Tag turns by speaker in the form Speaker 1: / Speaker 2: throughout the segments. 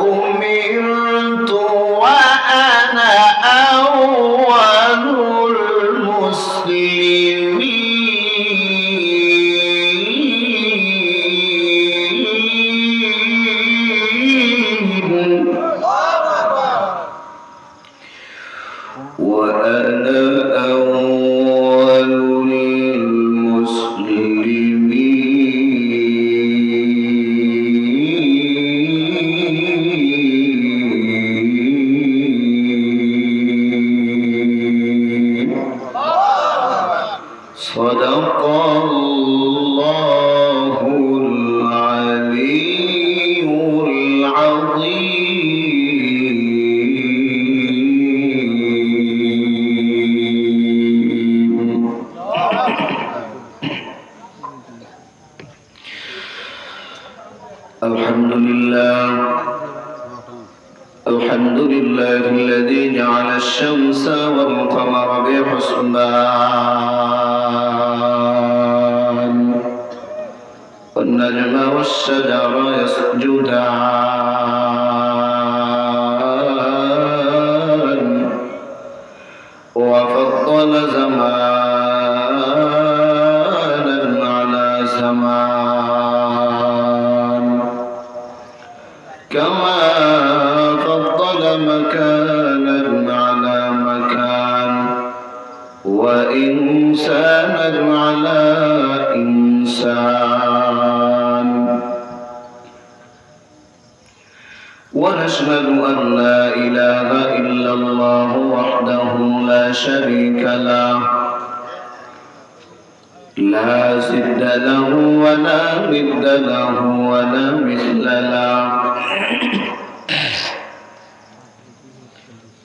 Speaker 1: أمرت وأنا أول المسلمين وأنا أول المسلمين صدق الله العلي العظيم. الحمد لله الذي جعل الشمس والقمر بحسبان والنجم والشجر يسجدان وفضل زمانا على زمان كما فضل مكانا على مكان وإنسانا على إنسان ونشهد أن لا إله إلا الله وحده لا شريك له لا ضد له ولا ند له ولا مثل له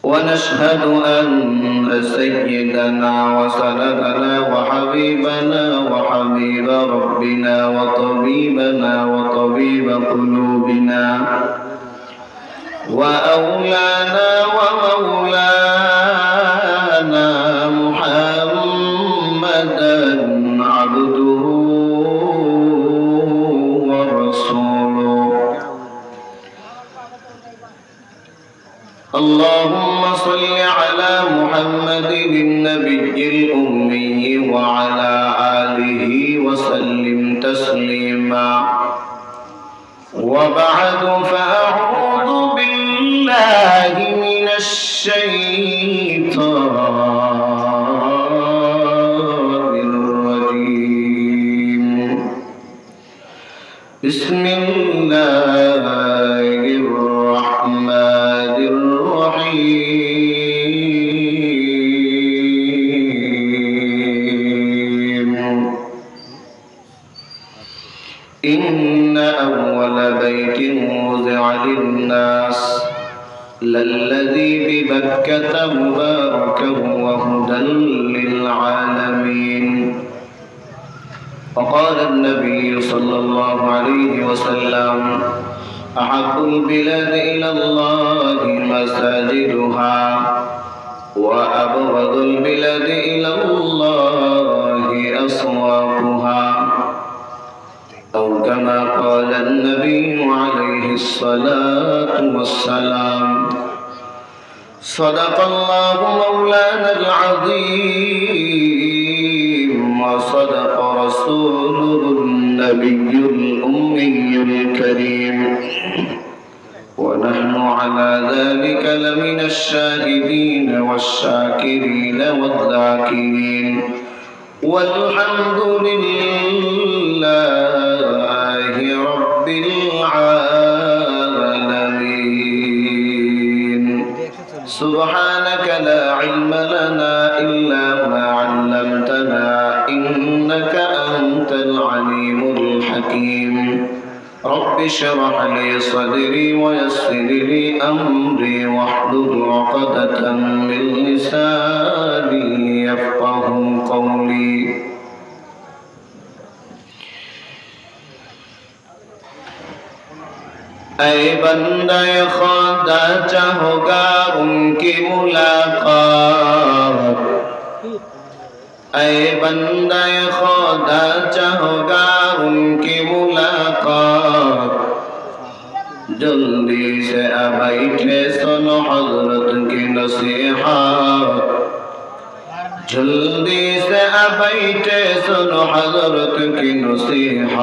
Speaker 1: ونشهد أن سيدنا وسندنا وحبيبنا وحبيب ربنا وطبيبنا وطبيب قلوبنا وأولانا ومولانا محمدا عبده ورسوله اللهم صل على محمد النبي الأمي وعلى آله وسلم تسليما وبعد فأعوذ بالله من الشيطان الرجيم بسم الله الرحمن الرحيم إن أول بيت وضع للناس للذي ببكة مباركا وهدى للعالمين وقال النبي صلى الله عليه وسلم أحب البلاد إلى الله مساجدها وأبغض البلاد إلى الله أسواقها أو كما قال النبي عليه الصلاة والسلام صدق الله مولانا العظيم وصدق رسوله النبي الأمي الكريم ونحن على ذلك لمن الشاهدين والشاكرين والذاكرين والحمد لله رب العالمين سبحانك لا علم لنا إلا ما علمتنا إنك أنت العليم الحكيم رب اشرح لي صدري ويسر لي أمري واحلل عقدة من لساني يفقه قولي ऐ बंदा खुदा चाहोगा उनकी मुलाकात ऐ बंदा खुदा चाहोगा उनकी मुलाकात जल्दी से बैठे सुनो हजरत की नसीहत, जल्दी से बैठे सुनो हजरत की नसीहत।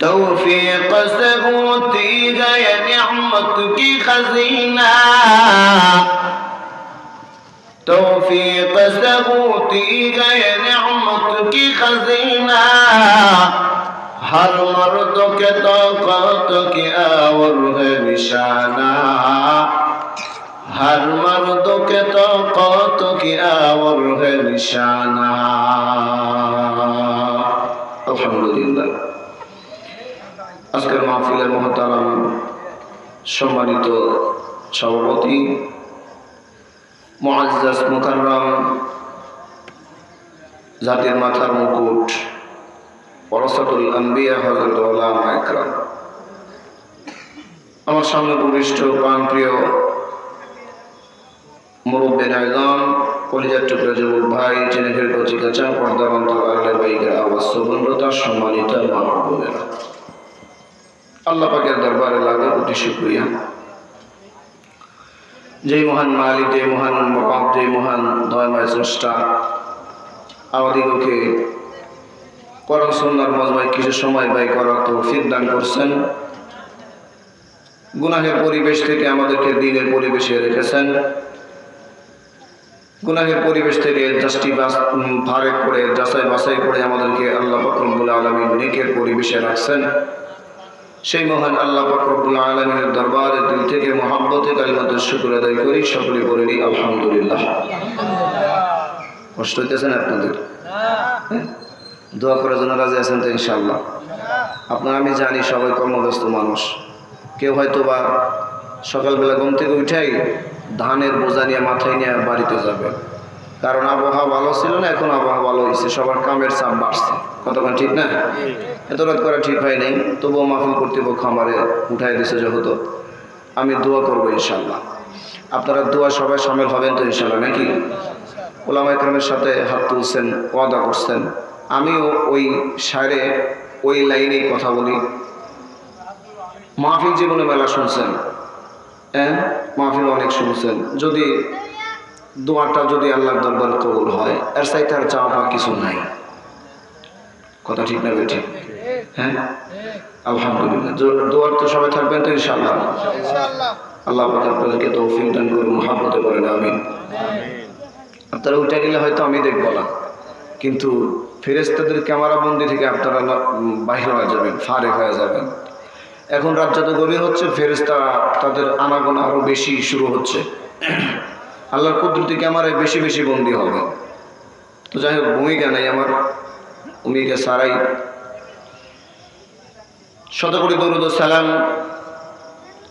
Speaker 1: तौफीक से होती गए निअमत की खजीना, तौफीक से होती गए निअमत की खजीना। हर मर्द के तौक़त की और है निशाना, हर मर्द के तौक़त की और है निशाना। अल्हम्दुलिल्लाह। আজকের মাহফিলের মহতারাম সম্মানিত সভাপতি মুআজ্জাজ মুকাররম জাতির মাথার মুকুট ওয়ারাসাতুল আম্বিয়া হযরত উলামা ইকরাম, আমার সামনে উপবিষ্ট প্রাণপ্রিয় মুরব্বিয়ান আযম, কলিজার টুকরা যুবক ভাই, জেনেভের কচি কাঁচা পর্দার অন্তর আহলে বাইতের আওয়াজ সুবহানাল্লাহ, সম্মানিত মা ও বোনেরা, আল্লাহ পাকের দরবারে লাখো কোটি শুকরিয়া। যেই মহান মালিক, যে মহান রব, যে মহান দয়াময় স্রষ্টা আমাদিগকে কোরআন সুন্নাহর মজমায় কিছু সময় ব্যয় করার তৌফিক দান করছেন, গুনাহের পরিবেশ থেকে আমাদেরকে দ্বীনের পরিবেশে রেখেছেন, গুনাহের পরিবেশ থেকে ফারেক করে যাচাই বাছাই করে আমাদেরকে আল্লাহ পাক রব্বুল আলামিন নেকের পরিবেশে রাখছেন। সেই মহান আল্লাহ পাক রব্বুল আলামিনের দরবারে দিল থেকে মহব্বতে কালিমাতুর শুকর আদায় করি, সকলে করে নিই আলহামদুলিল্লাহ। কষ্ট হইতেছে না আপনাদের? দোয়া করার জন্য রাজি আছেন তো ইনশাআল্লাহ? আপনারা আমি জানি সবাই কর্মব্যস্ত মানুষ, কেউ হয়তো বা সকালবেলা ঘুম থেকে উঠাই ধানের বোঝা নিয়ে মাথায় নিয়ে বাড়িতে যাবে, কারণ আবহাওয়া ভালো ছিল না, এখন আবহাওয়া ভালো হয়েছে, সবার কামের চাপ বাড়ছে। কতক্ষণ ঠিক না? এত রাত করা ঠিক হয় নাই, তবুও মাহফিল কর্তৃপক্ষ আমারে উঠাই দিছে। যেহেতু আমি দোয়া করবো ইনশাআল্লাহ, আপনারা দোয়া সবাই শামিল হবেন তো ইনশাআল্লাহ নাকি? উলামা ইকরামের সাথে হাত তুলছেন, ওয়াদা করছেন, আমিও ওই সারে ওই লাইনেই কথা বলি। মাহফিল জীবনে মেলা শুনছেন, মাহফিল অনেক শুনছেন, যদি দোয়াটা যদি আল্লাহর দরবারে কবুল হয় এর চাইতে আর চাওয়া পাওয়া কিছু নাই। কথা ঠিক না ঠিক? হ্যাঁ, আলহামদুলিল্লাহ। দোয়ার তো সবাই থাকবেন তো ইনশাআল্লাহ? আল্লাহ পাক আপনাদেরকে তৌফিক দান করুন, মহব্বতে করেন, আমিন। আপনারা উঠে গেলে হয়তো আমি দেখবো না, কিন্তু ফেরেশতাদের ক্যামেরা বন্দি থেকে আপনারা বাহির হয়ে যাবেন, ফারেক হয়ে যাবেন। এখন রাত যত গভীর হচ্ছে ফেরেশতারা তাদের আনাগোনা আরো বেশি শুরু হচ্ছে, আল্লাহর কুদরতি ক্যামেরায় বেশি বেশি বন্দী হবে। তো যাই হোক, ভূমিকা নাই আমার, ভূমিকা সারাই শতকোটি দরুদ ও সালাম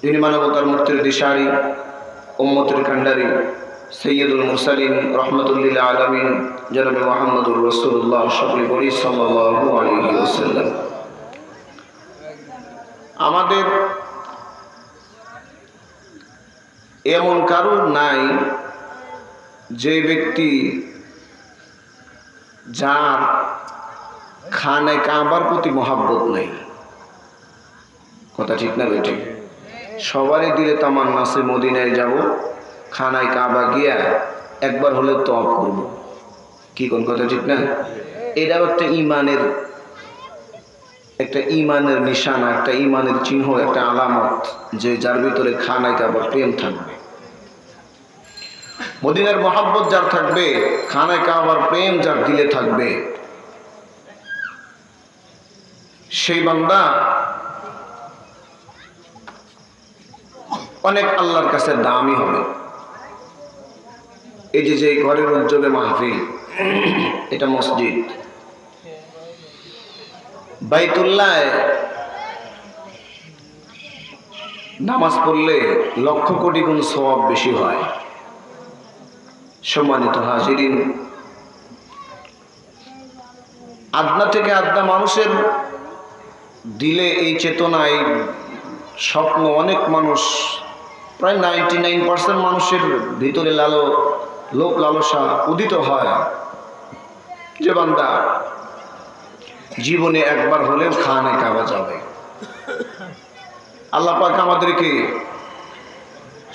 Speaker 1: যিনি মানবতার মুক্তির দিশারি, উম্মতের কান্ডারি, সৈয়দুল মুরসালিন রহমতুল্লিল আলামিন জনাবে মুহাম্মদুর রাসূলুল্লাহ সকলে বলি সাল্লাল্লাহু আলাইহি ওয়াসাল্লাম। আমাদের এমন কারো নাই যে ব্যক্তি যার খানায় কাবার প্রতি মহাব্বত নেই। কথা ঠিক না বেঠি? সবারই দিলে তামান্না আছে মদিনায় যাব, খানায় কাবা গিয়া একবার হলে তওয়াফ করব। কি কোন কথা ঠিক না? এটাও একটা ইমানের নিশানা, একটা ইমানের চিহ্ন, একটা আলামত, যে যার ভিতরে খানায় কাবার প্রেম থাকবে, মদিনার মহাব্বত যার থাকবে, খানায় কাবার প্রেম যার দিলে থাকবে, সেই বান্দা অনেক আল্লাহর কাছে দামি হবে। এই যে ঘরের উদ্যোগে মাহফিল, এটা মসজিদ, বাইতুল্লাহ নামাজ পড়লে লক্ষ কোটি গুণ সওয়াব বেশি হয়। সম্মানিত হাজিরিন, আদনা থেকে আদনা মানুষের দিলে এই চেতনা, এই স্বপ্ন অনেক মানুষ, প্রায় 99% মানুষের ভিতরে লোক লালসা উদিত হয় যে বান্দা জীবনে একবার হলেও খানায় কাবা যাবে। আল্লাহ পাক আমাদেরকে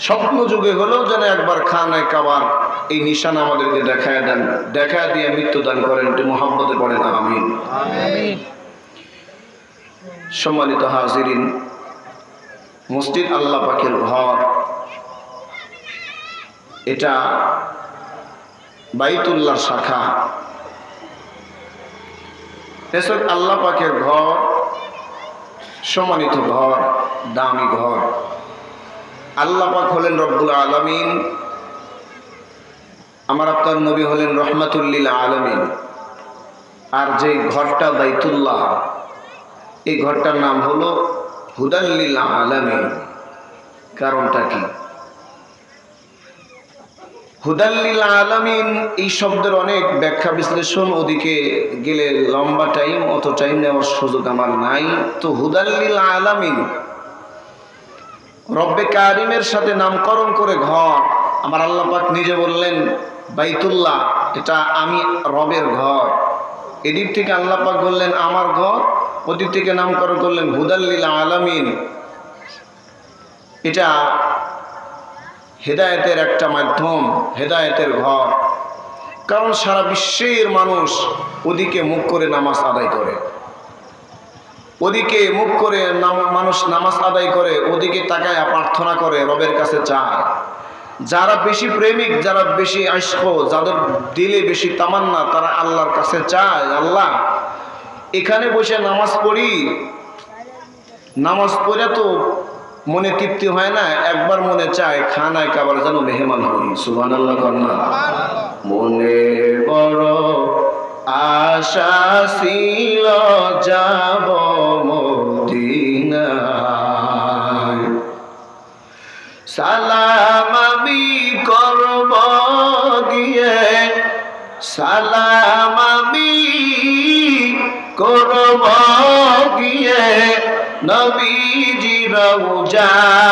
Speaker 1: স্বপ্ন যুগে হলেও যেন একবার খানায় কাবার এই নিশানা আমাদেরকে দেখায় দেন, দেখায় দিয়ে মৃত্যু দান করেন। এটি মুহাব্বতে পড়েন আমিন। সম্মানিত হাজিরিন, মসজিদ আল্লাহ পাকের ঘর, এটা বাইতুল্লাহ শাখা। এসব আল্লাহ পাকের ঘর, সম্মানিত ঘর, দামি ঘর। আল্লাহ পাক হলেন রব্বুল আলামিন, আমার আপনার নবী হলেন রহমাতুল লিল আলামিন। আর যে ঘরটা বাইতুল্লাহ, এই ঘরটার নাম হলো হুদাল লিল আলামিন। কারণটা কি? হুদাল লিল আলামিন এই শব্দের অনেক ব্যাখ্যা বিশ্লেষণ, ওদিকে গেলে লম্বা টাইম, অত টাইম নেওয়ার সুযোগ আমার নাই। তো হুদাল লিল আলামিন রব্বে কারিমের সাথে নামকরণ করে ঘর। আমার আল্লাহ পাক নিজে বললেন বাইতুল্লাহ, এটা আমি রবের ঘর। এদিক থেকে আল্লাহ পাক বললেন আমার ঘর, ওদিক থেকে নামকরণ করলেন হুদাল লিল আলামিন। এটা হেদায়েতের একটা মাধ্যম, হেদায়েতের ঘর। কারণ সারা বিশ্বের মানুষ ওদিকে মুখ করে নামাজ আদায় করে, ওদিকে মুখ করে মানুষ নামাজ আদায় করে, ওদিকে তাকায় প্রার্থনা করে, রবের কাছে চায়। যারা বেশি প্রেমিক, যারা বেশি আশক, যাদের দিলে বেশি তামান্না, তারা আল্লাহর কাছে চায়, আল্লাহ এখানে বসে নামাজ পড়ি, নামাজ পড়ে তো মনে তৃপ্তি হয় না, একবার মনে চায় খানায় কাবার যেন মেহমান হই। সুবহানাল্লাহ। মনে বড় আশা ছিল যাব মদিনায়, সালাম আমি করব গিয়ে, সালাম আমি করব গিয়ে নবীজি রওজায়।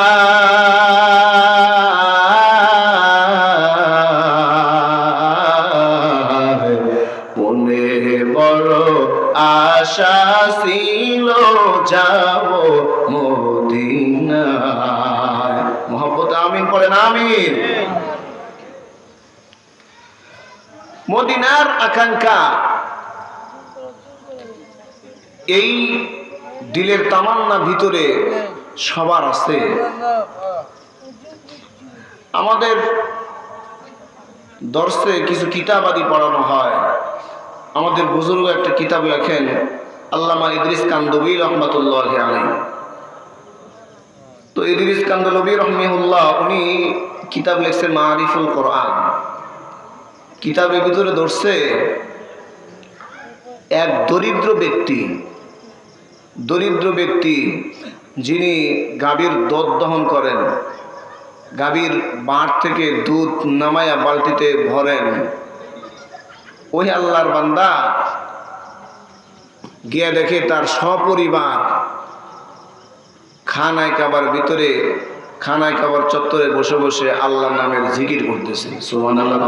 Speaker 1: মনে বড় আশা ছিল যাব মদিনায়। মুহাব্বতে আমিন পড়েন আমিন। মদিনার আকাঙ্ক্ষা, এই দিলের তামান্না ভিতরে সবার আছে। আমাদের দর্শে কিছু কিতাবাদি পড়ানো হয়। আমাদের বুজুর্গ একটা কিতাব লেখেন, আল্লামা ইদ্রিস কান্দলবী রহমাতুল্লাহি আলাইহি। তো ইদ্রিস কান্দলবী রহমাহুল্লাহ উনি কিতাব লিখছেন মারিফুল কোরআন। কিতাবের ভিতরে ধরছে এক দরিদ্র ব্যক্তি যিনি গাভীর দুধ দহন করেন, গাভীর বাঁট থেকে দুধ নামায়া বালতিতে ভরেন। ওই আল্লাহর বান্দা গিয়ে দেখে তার সপরিবার খানায় কাবার ভিতরে, খানায় কাবার চত্বরে বসে বসে আল্লাহর নামের জিকির করতেছে। সুবহানাল্লাহ।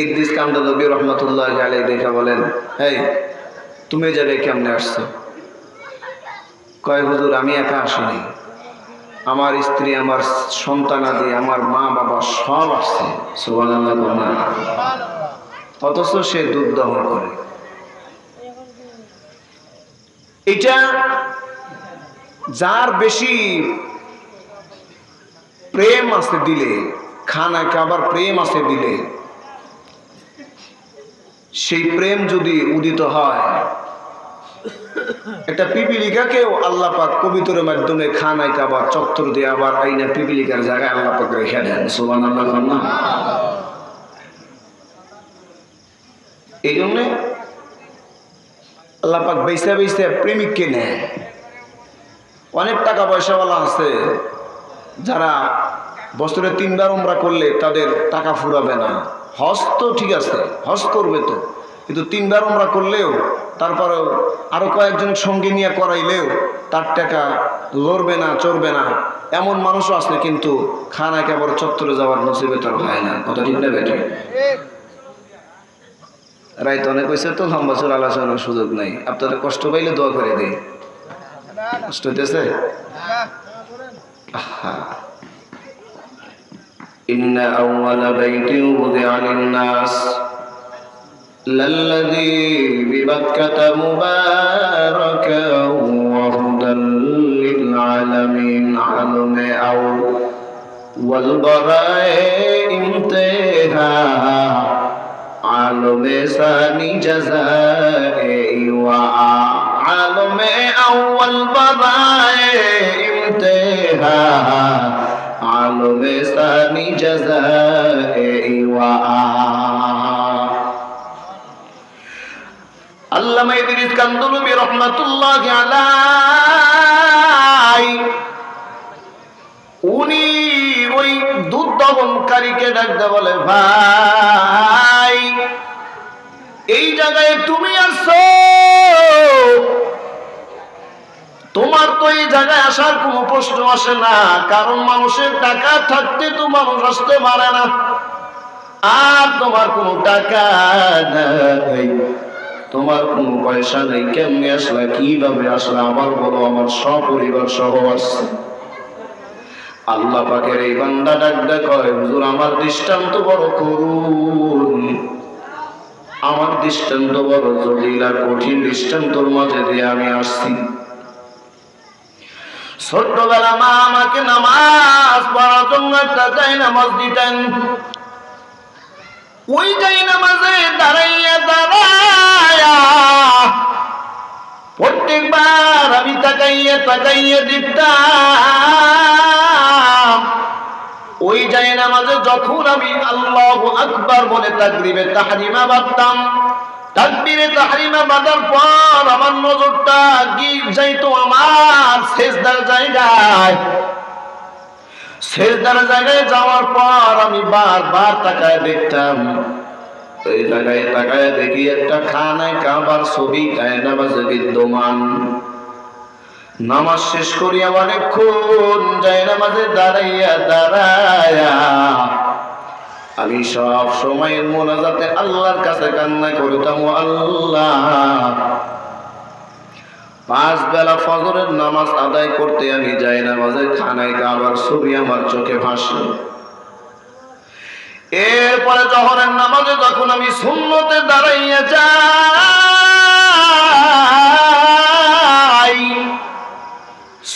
Speaker 1: ইদ্রিস কান্দলবী রহমাতুল্লাহি আলাইহি দেখা বলেন, এই তুমি এই জায়গায় কেমনে আসছো? কয় হুজুর আমি একা আসিনি, আমার স্ত্রী, আমার সন্তানাদি, আমার মা বাবা সব আসছে। সুবহানাল্লাহ। অথচ সে দুধ দহন করে। এটা যার বেশি প্রেম আছে দিলে, খানায় কাবার প্রেম আছে দিলে, সেই প্রেম যদি উদিত হয়, একটা পিপিলিকাকেও আল্লাহ পাক কবিতরের মাধ্যমে খানায় কাবার চত্বর দিয়ে আবার আইনা পিপিলিকার জায়গায় আল্লাহ পাক রেখে দেন। সুবহানাল্লাহ। এই জন্য আল্লাহ পাক বেসা বেসা প্রেমিককে নেয়। অনেক টাকা পয়সাওয়ালা আছে যারা বছরে 3 বার উমরা করলে তাদের টাকা ফুরাবে না। হজ তো ঠিক আছে, হজ করবে তো, কিন্তু 3 বার উমরা করলেও, তারপরেও আরো কয়েকজন সঙ্গে নিয়ে করাইলেও তার টাকা লড়বে না, চড়বে না। এমন মানুষও আছে কিন্তু খানায় কাবার চত্বরে যাওয়ার নসিবে তার হয় না। কথা ঠিক না বেটা? রাইত অনেক হয়েছে তো লম্বা চোর আলোচনার সুযোগ নাই। আপনারা কষ্ট পাইলে দোয়া করে দিই। কষ্ট হইতেছে? ইন্না আউওয়ালা বাইতিন উযিআ লিন-নাস লাল্লাযী বিবাক্কাতা মুবারাকান ওয়া হুদাল লিল-আলামিন। আলমে আউওয়াল বারায়ে ইমতিহা আলমে সানি জাযায়ে ওয়া আলমে আউয়াল বারায়ে ইমতিহা আলমে সানি জাযায়ে ওয়া আল্লামা ইদ্রিস কান্দলবি রাহমাতুল্লাহি আলাইহি উনি ওই দুধ দহনকারীকে ডাকতে বলে, ভাই এই জায়গায় তুমি আসছো, তোমার তো এই জায়গায় আসার কোনো প্রশ্ন আসে না, কারণ মানুষের টাকা থাকতে তো মানুষ আসতে পারে না, আর তোমার কোনো টাকা নাই, তোমার কোনো পয়সা নেই, কেমনে আসলা, কিভাবে আসলা, আবার বলো আমার সপরিবার সহ আসছে। আল্লাহ পাকের এই বান্দা ডাকতে কয়, হুজুর আমার দৃষ্টান্ত বড় করুন, আমার দৃষ্টান্ত বড় জটিল আর কঠিন দৃষ্টান্তর মাঝে দিয়ে আমি আসছি। ছোট্টবেলা মা আমাকে নামাজ পড়ার জন্য একটা জায়নামাজ দিতেন, ওই জায়নামাজে দাঁড়াইয়া দাঁড়াইয়া প্রত্যেকবার আমি তাকাইয়া তাকাইয়া দিতাম। ওই জায়নামাজে যখন আমি আল্লাহু আকবার বলে তাকবীরে তাহরিমা বাঁধতাম, তাকবীরে তাহরিমা বাঁধার পর আমার নজরটা গিয়ে যাইতো আমার সেজদার জায়গায়। সেজদার জায়গায় যাওয়ার পর আমি বারবার তাকায় দেখতাম, এই জায়গায় তাকায় দেখি একটা খানায় কাবার ছবি জায়নামাজে বিদ্যমান। নামাজ শেষ করিয়া অনেকক্ষণ জায়নামাজে দাঁড়াইয়া দাঁড়াইয়া আমি সব সময়ের মোনাজাতে আল্লাহর কাছে কান্না করতাম, আল্লাহ 5 বেলা ফজরের নামাজ আদায় করতে আমি জায়নামাজে খানায় কাবার ছবি আমার চোখে ভাসে। এরপরে জোহরের নামাজে যখন আমি সুন্নতে দাঁড়াইয়া যাই,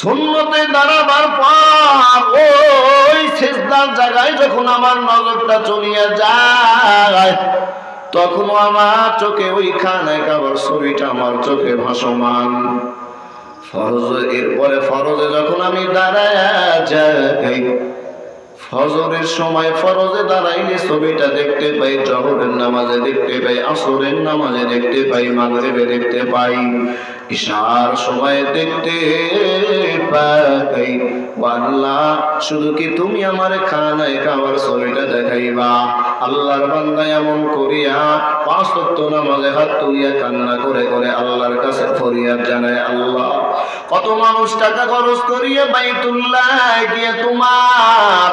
Speaker 1: সুন্নতে দাঁড়াবার পর ওই সিজদার জায়গায় যখন আমার নজরটা চলিয়া যায়, তখন আমার চোখে ওই খানায় কাবার ছবিটা আমার চোখে ভাসমান। ফরজ, এরপরে ফরজে যখন আমি দাঁড়াইয়া যাই, ফজরের সময় ফরজে দাঁড়াইলে ছবিটা দেখতে পাই, জোহরের নামাজে দেখতে পাই, আসরের নামাজে দেখতে পাই, মাগরিবে দেখতে পাই, ইশার সময় দেখতে পাই। আল্লাহ শুধু কি তুমি আমার খানায় কাবার ছবিটা দেখাইবা? আল্লাহর বান্দা এমন করিয়া 5 ওয়াক্ত নামাজে হাত তুলিয়া কান্না করে করে আল্লাহর কাছে ফরিয়াদ জানায়, আল্লাহ কত মানুষ টাকা খরচ করিয়া বাইতুল্লাহ গিয়ে তোমার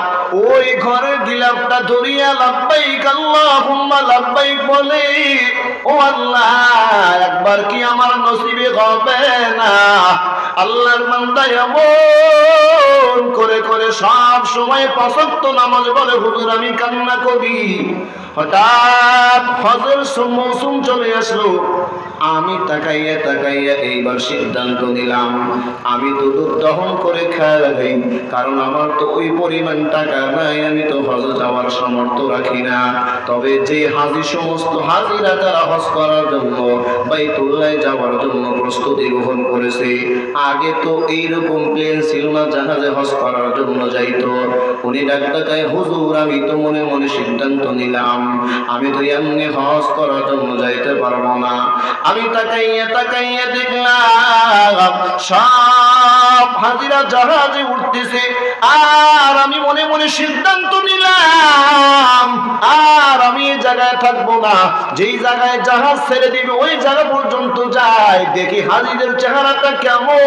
Speaker 1: ওই ঘরের গিলাফটা ধরিয়া লাব্বাইক আল্লাহুম্মা লাব্বাইক বলে, ও আল্লাহ একবার কি আমার নসিবে হবে না? আল্লাহর বান্দা এমন করে করে সব সময় 5 ওয়াক্ত নামাজ বলে, হুজুর আমি কান্না করি। হঠাৎ ফজর মৌসুম চলে আসলো, আমি তাকাইয়া তাকাইয়া এইবার সিদ্ধান্ত নিলাম আমি তো দুধ দহন করে খাই, কারণ আমার তো ওই পরিমাণ টাকা নাই, আমি তো হজ যাওয়ার সামর্থ্য রাখি না। তবে যে হাজি সমস্ত হাজিরা তারা হজ করার জন্য বাইতুল্লাহ যাওয়ার জন্য প্রস্তুতি গ্রহণ করেছে, আগে তো এইরকম প্লেন ছিল না জাহাজে হজ করার জন্য যাইতো। উনি ডাক্তার, হুজুর আমি তো মনে মনে সিদ্ধান্ত নিলাম আমি তো এমনি হজ করার জন্য যাইতে পারবো না। আমি তাকাইয়া তাকাইয়া দেখলাম সব হাজিরা জাহাজে উঠতেছে, আর আমি মনে মনে সিদ্ধান্ত নিলাম আর আমি এই জায়গায় থাকবো না, যেই জায়গায় জাহাজ ছেড়ে দিবে ওই জায়গা পর্যন্ত যাই, যাই, দেখি হাজিদের চেহারাটা কেমন।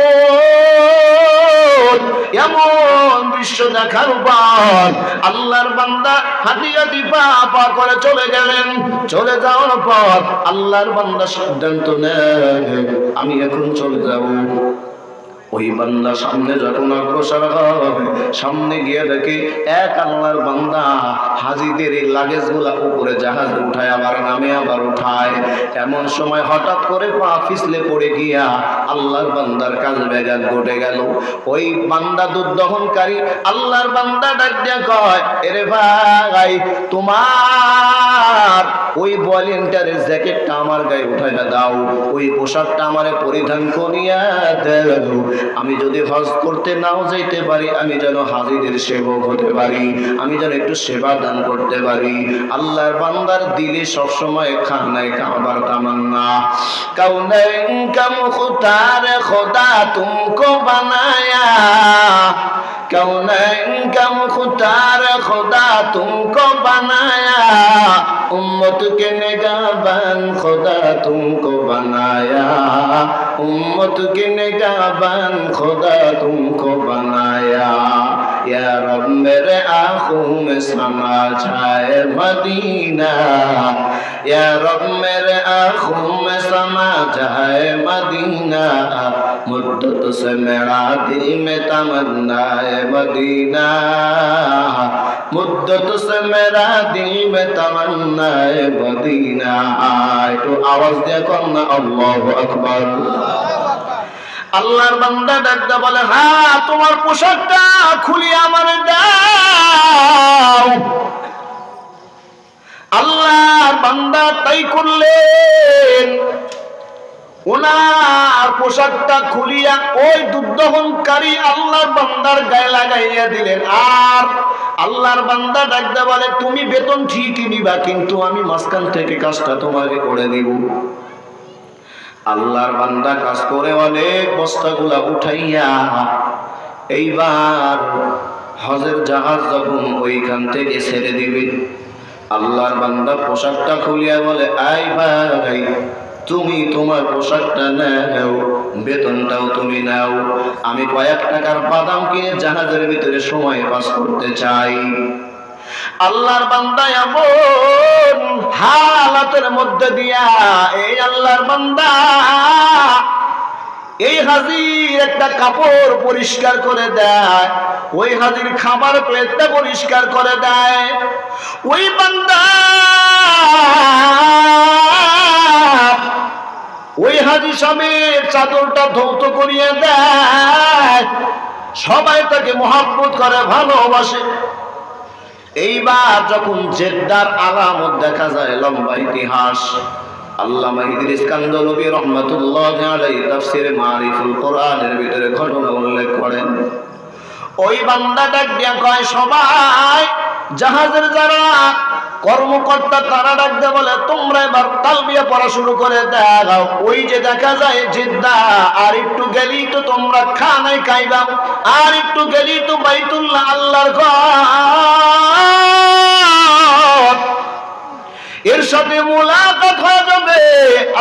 Speaker 1: এমন দৃশ্য দেখার পর আল্লাহর বান্দা হাঁটি হাঁটি পা পা করে চলে গেলেন। চলে যাওয়ার পর আল্লাহর বান্দা সিদ্ধান্ত নেয়, আমি এখন চলে যাব। ওই বান্দা সামনে যখন অগ্রসর হয়, সামনে গিয়ে দেখে এক আল্লাহর বান্দা হাজিদের এই লাগেজ গুলা উপরে জাহাজে উঠায়, আবার নামে আবার উঠায়। এমন সময় হঠাৎ করে পা পিছলে পড়ে গিয়া আল্লাহর বান্দার কাজ ব্যাঘাত ঘটে গেল। ওই বান্দা দুধ দহনকারী আল্লাহর বান্দা ডাক দিয়া কয়, এরে ভাই, তোমার ওই ভলেন্টিয়ারের জ্যাকেটটা আমার গায়ে উঠাইয়া দাও, ওই পোশাকটা আমারে পরিধান করিয়া দাও। আমি যদি হজ করতে নাও যাইতে পারি, আমি যেন হাজিদের সেবক হতে পারি, আমি যেন একটু সেবা দান করতে পারি। আল্লাহর বান্দার দিলে সবসময় খানায় কাবার তামান্না। কাউনাইন কা মুখতার খোদা তুমকো বানায়া, কাউনাইন কা মুখতার খোদা তুমকো বানায়া, उम्मत के निगाहबान खुदा तुमको बनाया, उम्मत के निगाहबान खुदा तुमको बनाया। या रब मेरे आँखों में समा जाए मदीना, या रब मेरे आँखों में समा जाए मदीना, मुद्दत से मेरा दिल में तमन्ना है मदीना, मुद्दत से मेरा दिल में तमन्ना है मदीना। तो आवाज दिया करना अल्लाहु আকবার। আল্লাহর বান্দা ডাকতে বলে, হ্যাঁ তোমার পোশাকটা খুলি আমারে দাও। আল্লাহর বান্দা তাই করলেন, ওনার পোশাকটা খুলিয়া ওই দুধদহনকারী আল্লাহর বান্দার গায়ে লাগাইয়া দিলেন। আর আল্লাহর বান্দা ডাকতে বলে, তুমি বেতন ঠিকই নিবা, কিন্তু আমি মাঝখান থেকে কাজটা তোমাকে করে দিব। আল্লাহর বান্দা কাজ করে অনেক বস্তাগুলা উঠাইয়া এইবার হজের জাহাজ যখন ওইখান থেকে ছেড়ে দিবে, আল্লাহর বান্দা পোশাকটা খুলিয়া বলে, আই ভাই, তুমি তোমার পোশাকটা নাও, বেতনটাও তুমি নাও, আমি কয়েক টাকার বাদাম কিনে জাহাজের ভিতরে সময় পাস করতে চাই। আল্লাহর বান্দা এমন হালাতের মধ্যে দিয়া এই আল্লাহর বান্দা এই হাজির একটা কাপড় পরিষ্কার করে দেয়, ওই হাজির খাবার প্লেটটা পরিষ্কার করে দেয়, ওই বান্দা ওই হাজি সাহেবের চাদরটা ধৌত করিয়ে দেয়। সবাই তাকে মহব্বত করে, ভালোবাসে। এইবার যখন জেদ্দার আলামত দেখা যায়, লম্বা ইতিহাস, আল্লামা ইদ্রিস কান্দলবী রহমাতুল্লাহি আলাইহি তাফসীরে মারিফুল কোরআনের ভিতরে ঘটনা উল্লেখ করেন। ওই বান্দা ডাক দিয়া কয়, সবাই জাহাজের যারা কর্মকর্তা তারা ডাক দিয়ে বলে, তোমরা এবার তালবিয়া পড়া শুরু করে দাও। ওই যে দেখা যায় জিদ্দা, আর একটু গেলেই তো তোমরা খানায় খাইবা, আর একটু গেলেই তো বাইতুল্লাহ আল্লাহর ঘর, এর সাথে মুলাকাত হয়ে যাবে।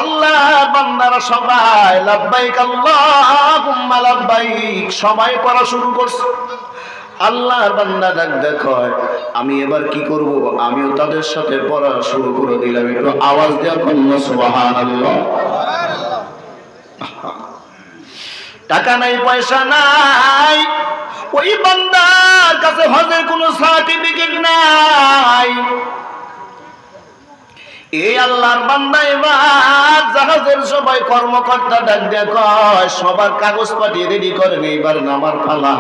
Speaker 1: আল্লাহ বান্দারা সবাই লাব্বাইক আল্লাহুম্মা লাব্বাইক সবাই পড়া শুরু করছে। আল্লাহর বান্দা ডাক দেখো, আমি এবার কি করব? আমিও তাদের সাথে পড়া শুরু করে দিলাম। একটু আওয়াজ দেওয়া করুন সুবহানাল্লাহ। টাকা নাই, পয়সা নাই, ওই বান্দার কাছে হজের কোনো সার্টিফিকেট নাই। এই আল্লাহর বান্দা এবার জাহাজের সবাই কর্মকর্তা ডাক দিয়ে কয়, সবার কাগজ পাঠিয়ে রেডি করেন, এইবার নামার পালা।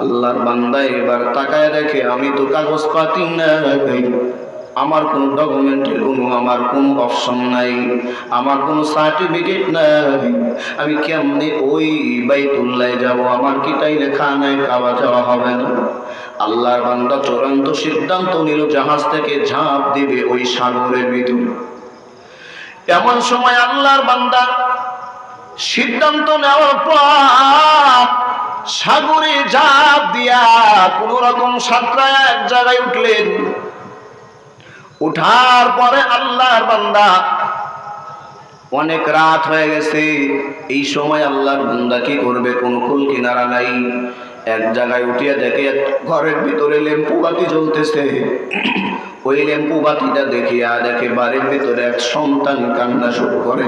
Speaker 1: আল্লাহর বান্দা এবার তাকায় দেখে, আমি তো কাগজ পাতি নাই, আমার কোনো ডকুমেন্টের আমার কোনো অপশন নাই, আমার কোনো সার্টিফিকেট নাই, আমি কেমনে ওই বাইতুল্লাহ যাব? আমার কি তাই লেখা নাই কাবা যাওয়া হবে না? আল্লাহর বান্দা চূড়ান্ত সিদ্ধান্ত নিল, জাহাজ থেকে ঝাঁপ দিবে ওই সাগরের ভিতরে। এমন সময় আল্লাহর বান্দা সিদ্ধান্ত নেওয়ার পর সাগরে ঝাঁপ দিয়া কোন রকম সাঁতরায় এক জায়গায় উঠলেন। উঠার পরে আল্লাহর বান্দা অনেক রাত হয়ে গেছে। এই সময় আল্লাহর বান্দা কি করবে? কোনো কুল কিনারা নাই। এক জায়গায় উঠিয়ে দেখে ঘরের ভিতরে ল্যাম্পু বাতি জ্বলতেছে। ওই ল্যাম্পু বাতিটা দেখিয়া দেখে বাড়ির ভিতরে এক সন্তান কান্না শুরু করে।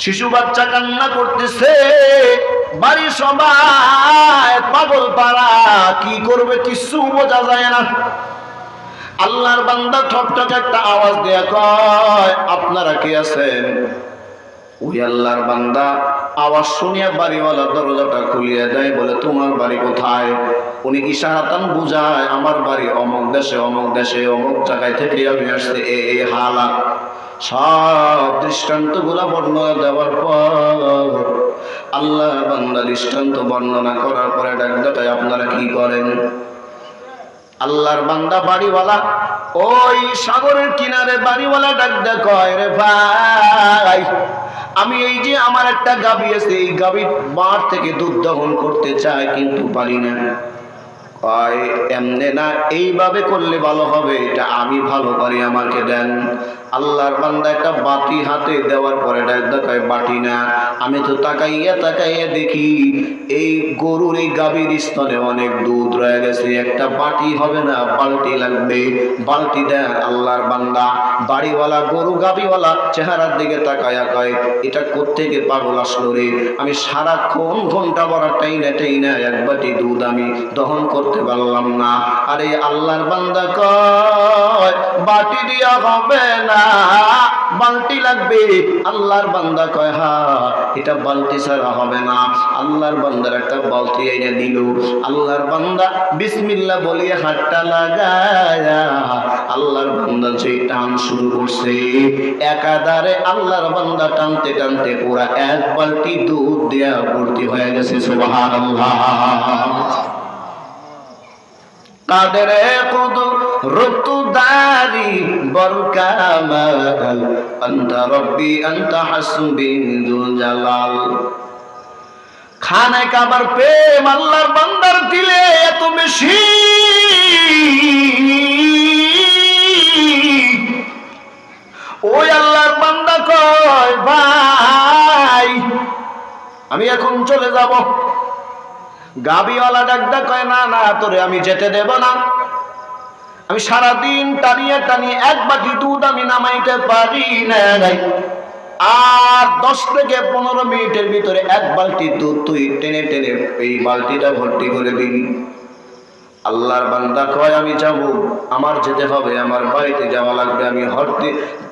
Speaker 1: শিশু বাচ্চা কান্না করতেছে। বাড়ির সবাই পাগল পাড়া, কি করবে কিছু বোঝা যায় না। আল্লাহর বান্দা ঠকঠক একটা আওয়াজ দেয়া কয়, আপনারা কে আছেন? ওই আল্লাহর বান্দা আওয়াজ শুনিয়া বাড়িওয়ালা দরজাটা খুলিয়ে দেয়, বলে তোমার বাড়ি কোথায়? উনি ইশারাতান বুঝায়, আমার বাড়ি অমুক দেশে অমুক দেশে অমুক জায়গায় থেকে আমি আসছে এই হালাত। সব দৃষ্টান্তগুলা বর্ণনা দেওয়ার পর আল্লাহর বান্দা দৃষ্টান্ত বর্ণনা করার পরে ডাক দেয়, আপনারা কি করেন? আল্লাহর বান্দা বাড়িওয়ালা, ওই সাগরের কিনারে বাড়িওয়ালা ডাক দেয়, কয় রে ভাই, আমি এই যে আমার একটা গাভী আছে, এই গাভীর মাঠ থেকে দুধ দহন করতে চাই কিন্তু পারি না। কয় এমনে না, এইভাবে করলে ভালো হবে, এটা আমি ভালো পারি, আমাকে দেন। আল্লাহর বান্দা একটা বাটি হাতে দেওয়ার পরে কয় বাটি না, আমি তো তাকাইয়া তাকাইয়া দেখি এই গরুর এই গাভীর স্তনে অনেক দুধ রয়ে গেছে, একটা বাটি হবে না, বালতি লাগবে, বালতি দেন। আল্লাহর বান্দা বাড়িওয়ালা গরু গাভীওয়ালা চেহারার দিকে তাকাইয়া কয়, এটা কোত্থেকে পাগল আসলো রে? আমি সারাক্ষণ ঘন্টা ভরা টাইনা এক বাটি দুধ আমি দহন করতে পারলাম না। আরে আল্লাহর বান্দা কয় বাটি দিয়া হবে না, বালতি লাগবে। আল্লাহর বান্দা কয় হ্যাঁ, এটা বালতি ছাড়া হবে না। আল্লাহর বান্দার একটা বালতি এনে দিল। আল্লাহর বান্দা বিসমিল্লাহ বলিয়ে হাতটা লাগায়া আল্লাহর বান্দা যে টান শুরু করছে, একাধারে আল্লাহর বান্দা টানতে টানতে পুরা এক বালতি দুধ দেয়া ভর্তি হয়ে গেছে। সুবহানাল্লাহ। কাদের কুদরত দারি বরকামাল, আনতা রব্বি আনতা হাসবি যুল জালাল। খানায় কাবার প্রেম আল্লাহর বান্দার দিলে এত বেশি, ওই আল্লাহর বান্দা কয় ভাই আমি এখন চলে যাব। গাবিওয়ালা ডাকদা কয় না না, তোরে আমি যেতে দেব না, আমি সারাদিন টানিয়ে টানিয়ে এক বাটি দুধ আমি নামাইতে পারি না, আর 10 থেকে 15 মিনিটের ভিতরে এক বালতি দুধ তুই টেনে টেনে এই বালতিটা ভর্তি করে দিবি। আল্লাহর বান্দা কয় আমি যাব, আমার যেতে হবে, আমার বাড়িতে যাওয়া লাগবে, আমি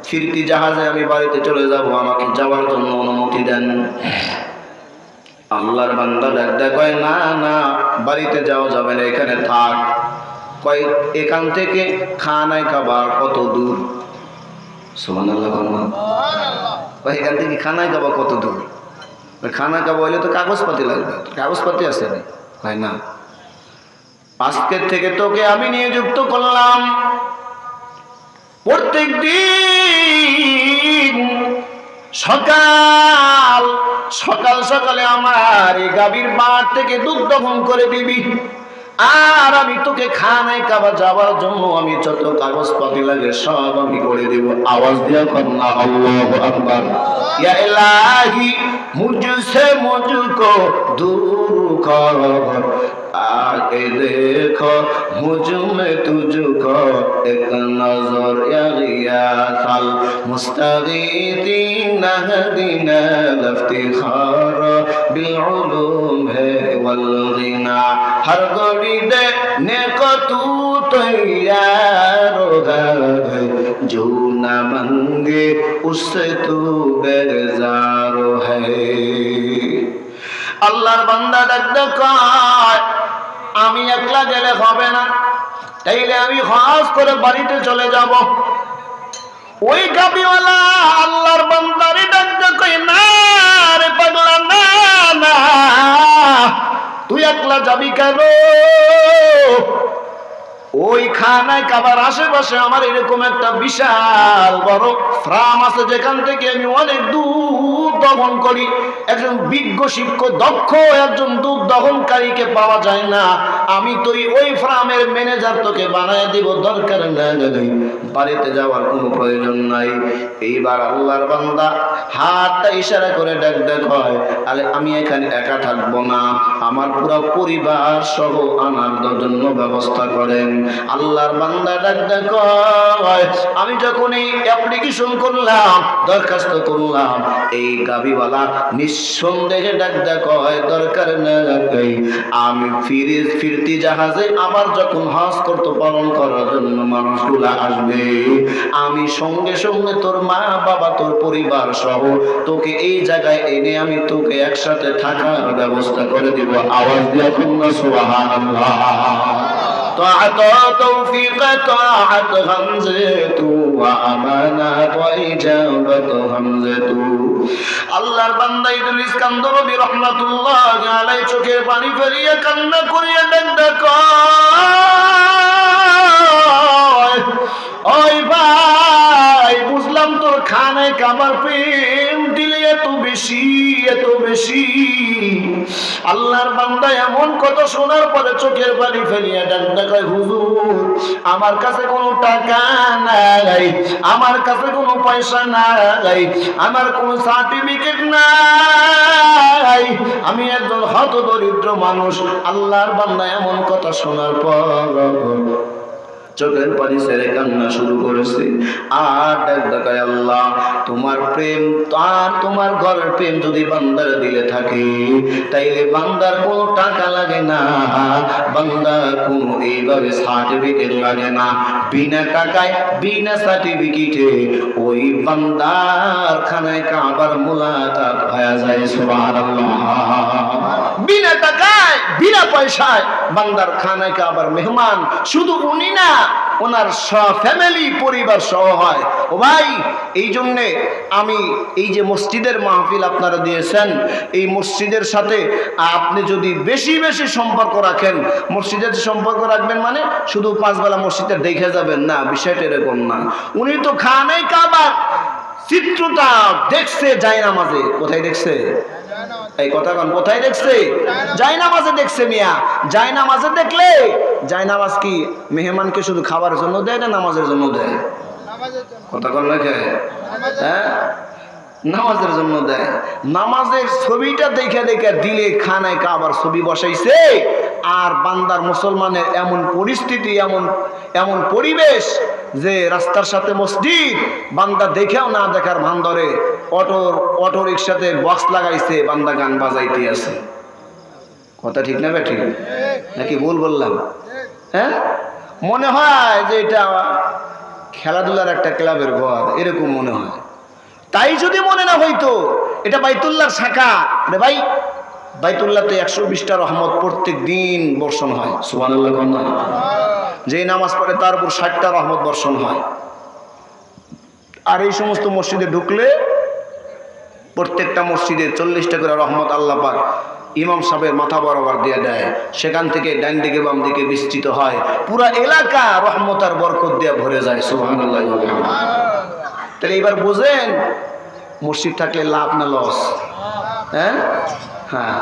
Speaker 1: ফিরতি জাহাজে আমি বাড়িতে চলে যাব, আমাকে যাওয়ার জন্য অনুমতি দেন। আল্লাহর বান্দা ডাকদা কয় না না, বাড়িতে যাওয়া যাবে না, এখানে থাক। কয় এখান থেকে খানায় কাবার কত দূর? সুবহানাল্লাহ। কয় এখান থেকে খানায় কাবা কত দূর? খানা কাবা হইলে তো কাগজপাতি লাগবে, কাগজপাতি আছে না? কয় না, আজকের থেকে তোকে আমি নিযুক্ত করলাম, প্রত্যেক দিন সকাল সকালে আমার এই গাভীর বাট থেকে দুধ দহন করে দিবি, আর আমি তোকে খানায় কাবা যাওয়ার জন্য আমি যত কাগজপাতি লাগে সব আমি করে দেব। আওয়াজ দিয়া কন্যা আল্লাহু আকবার। ইয়া ইলাহি মুঝসে মুঝকো দূর কর, आके देखो मुझ में तुझको एक नजर या गियासल मुस्तगीती नहदीना लफ्तिखार बिलउलूम है वल गिना हर घड़ी देने को तू तैयार है जो न मांगे उससे तू बेजार है। আল্লাহর বান্দা ডাকতে কয় আমি একলা গেলে হবে না, তাইলে আমি হজ করে বাড়িতে চলে যাব। ওই গাবিওয়ালা আল্লাহর বান্দারে ডাকতে কয় না রে পাগলা, না না, তুই একলা যাবি কেন? ওই খানায় কাবার আশেপাশে আমার এরকম একটা বিশাল বড় ফার্ম আছে, যেখান থেকে আমি অনেক দুধ দহন করি, একজন বিজ্ঞ শিক্ষক দক্ষ একজন দুধ দহনকারীকে পাওয়া যায় না, আমি তুই ওই ফার্মের ম্যানেজার তোকে বানায় দিব, দরকার নাই, বাড়িতে যাওয়ার কোনো প্রয়োজন নাই। এইবার আল্লাহর বান্দা হাতটা ইশারা করে ডাক হয়, আরে আমি এখানে একা থাকবো না, আমার পুরো পরিবার সহ আনার জন্য ব্যবস্থা করেন। আল্লাহর বান্দা ডাক কয়, আমি যখন এই অ্যাপ্লিকেশন করলাম, দরখাস্ত করলাম, এই গাবিওয়ালা নিঃসন্দেহে ডাক কয়, দরকার নাই, আমি ফিরতি জাহাজে আবার যখন হজ করতে পালন করার জন্য মানুষগুলা আসবে, আমি সঙ্গে সঙ্গে তোর মা বাবা তোর পরিবার সহ তোকে এই জায়গায় এনে আমি তোকে একসাথে থাকার ব্যবস্থা করে দিব। আওয়াজ দিয়ে সুবহানাল্লাহ। طاعت توفیق طاعت حمزه تو و امانت و اجابت حمزه تو। আল্লাহর বান্দা ইদ্রিস কান্দরবি রহমাতুল্লাহ আলাইহি চোখের পানি ফেলিয়ে কান্না করিয়া ডাক ওই ভাই, বুঝলাম তোর খানায় কাবার প্রেম দিলে এত বেশি এত বেশি। আল্লাহর বান্দা এমন কথা শোনার পরে চোখের পানি ফেলিয়া ডাক হুজুর, আমার কাছে কোনো টাকা নাই, আমার কাছে কোনো পয়সা নাই, আমার কোনো সার্টিফিকেট নাই, আমি একজন হতদরিদ্র মানুষ। আল্লাহর বান্দা এমন কথা শোনার পর চোখের পানি ছেড়ে কান্না শুরু করেছে আর ডাকায়, আল্লাহ তোমার প্রেম আর তোমার ঘরের প্রেম যদি বান্দার দিলে থাকে, তাইলে বান্দার কোনো টাকা লাগে না, বান্দার কোনো এইভাবে সার্টিফিকেট লাগে না, বিনা টাকায় বিনা সার্টিফিকেটে ওই বান্দার খানায় কাবার মুলাকাত হয়ে যায়। সুবহানাল্লাহ। বিনা টাকায় বিনা পয়সায় বান্দার খানায় কাবার মেহমান শুধু উনি না, ওনার ফ্যামিলি পরিবার সহ হয়। ও ভাই, এই জন্যে আমি এই যে মসজিদের মাহফিল আপনারা দিয়েছেন, এই মসজিদের সাথে আপনি যদি বেশি বেশি সম্পর্ক রাখেন, মসজিদের সম্পর্ক রাখবেন মানে শুধু পাঁচবেলা মসজিদে দেখে যাবেন না, বিষয়টা এরকম না। উনি তো খানায় কাবার চিত্রটা দেখছে জায়নামাজে। কোথায় দেখছে? এই কথা কোন কোথায় দেখছে? জায়নামাজে দেখছে মিয়া। জায়নামাজে দেখলে জায়নামাজ কি মেহমানকে শুধু খাবারের জন্য দেয় না নামাজের জন্য দেয়? কথা কোন লেখে? হ্যাঁ, নামাজের জন্য দেয়। নামাজের ছবিটা দেখে দেখে দিলে খানায় কাবার ছবি বসাইছে। আর বান্দার মুসলমানের এমন পরিস্থিতি, এমন পরিবেশ যে রাস্তার সাথে মসজিদ, বান্দা দেখেও না দেখার ভান ধরে অটো রিক্সাতে বক্স লাগাইছে, বান্দা গান বাজাইতে আছে। কথা ঠিক না ঠিক নাকি ভুল বললাম? হ্যাঁ, মনে হয় যে এটা খেলাধুলার একটা ক্লাবের ঘর, এরকম মনে হয়। তাই যদি মনে না হইতো এটা বাইতুল্লাহর শাখা রে ভাই, বাইতুল্লাহতে 120টা রহমত প্রত্যেক দিন বর্ষণ হয়। সুবহানাল্লাহ। যে নামাজ পড়ে তার উপর 60টা রহমত বর্ষণ হয়। আর এই সমস্ত মসজিদে ঢুকলে প্রত্যেকটা মসজিদে 40টা করে রহমত আল্লাহ পাক ইমাম সাহেবের মাথা বরাবর দিয়ে দেয়। সেখান থেকে ডান দিকে বাম দিকে বিস্তৃত হয়, পুরা এলাকা রহমত আর বরকত দিয়ে ভরে যায়। সুবহানাল্লাহ। তাহলে এবার বোঝেন মসজিদ থাকলে লাভ না লস? হ্যাঁ হ্যাঁ।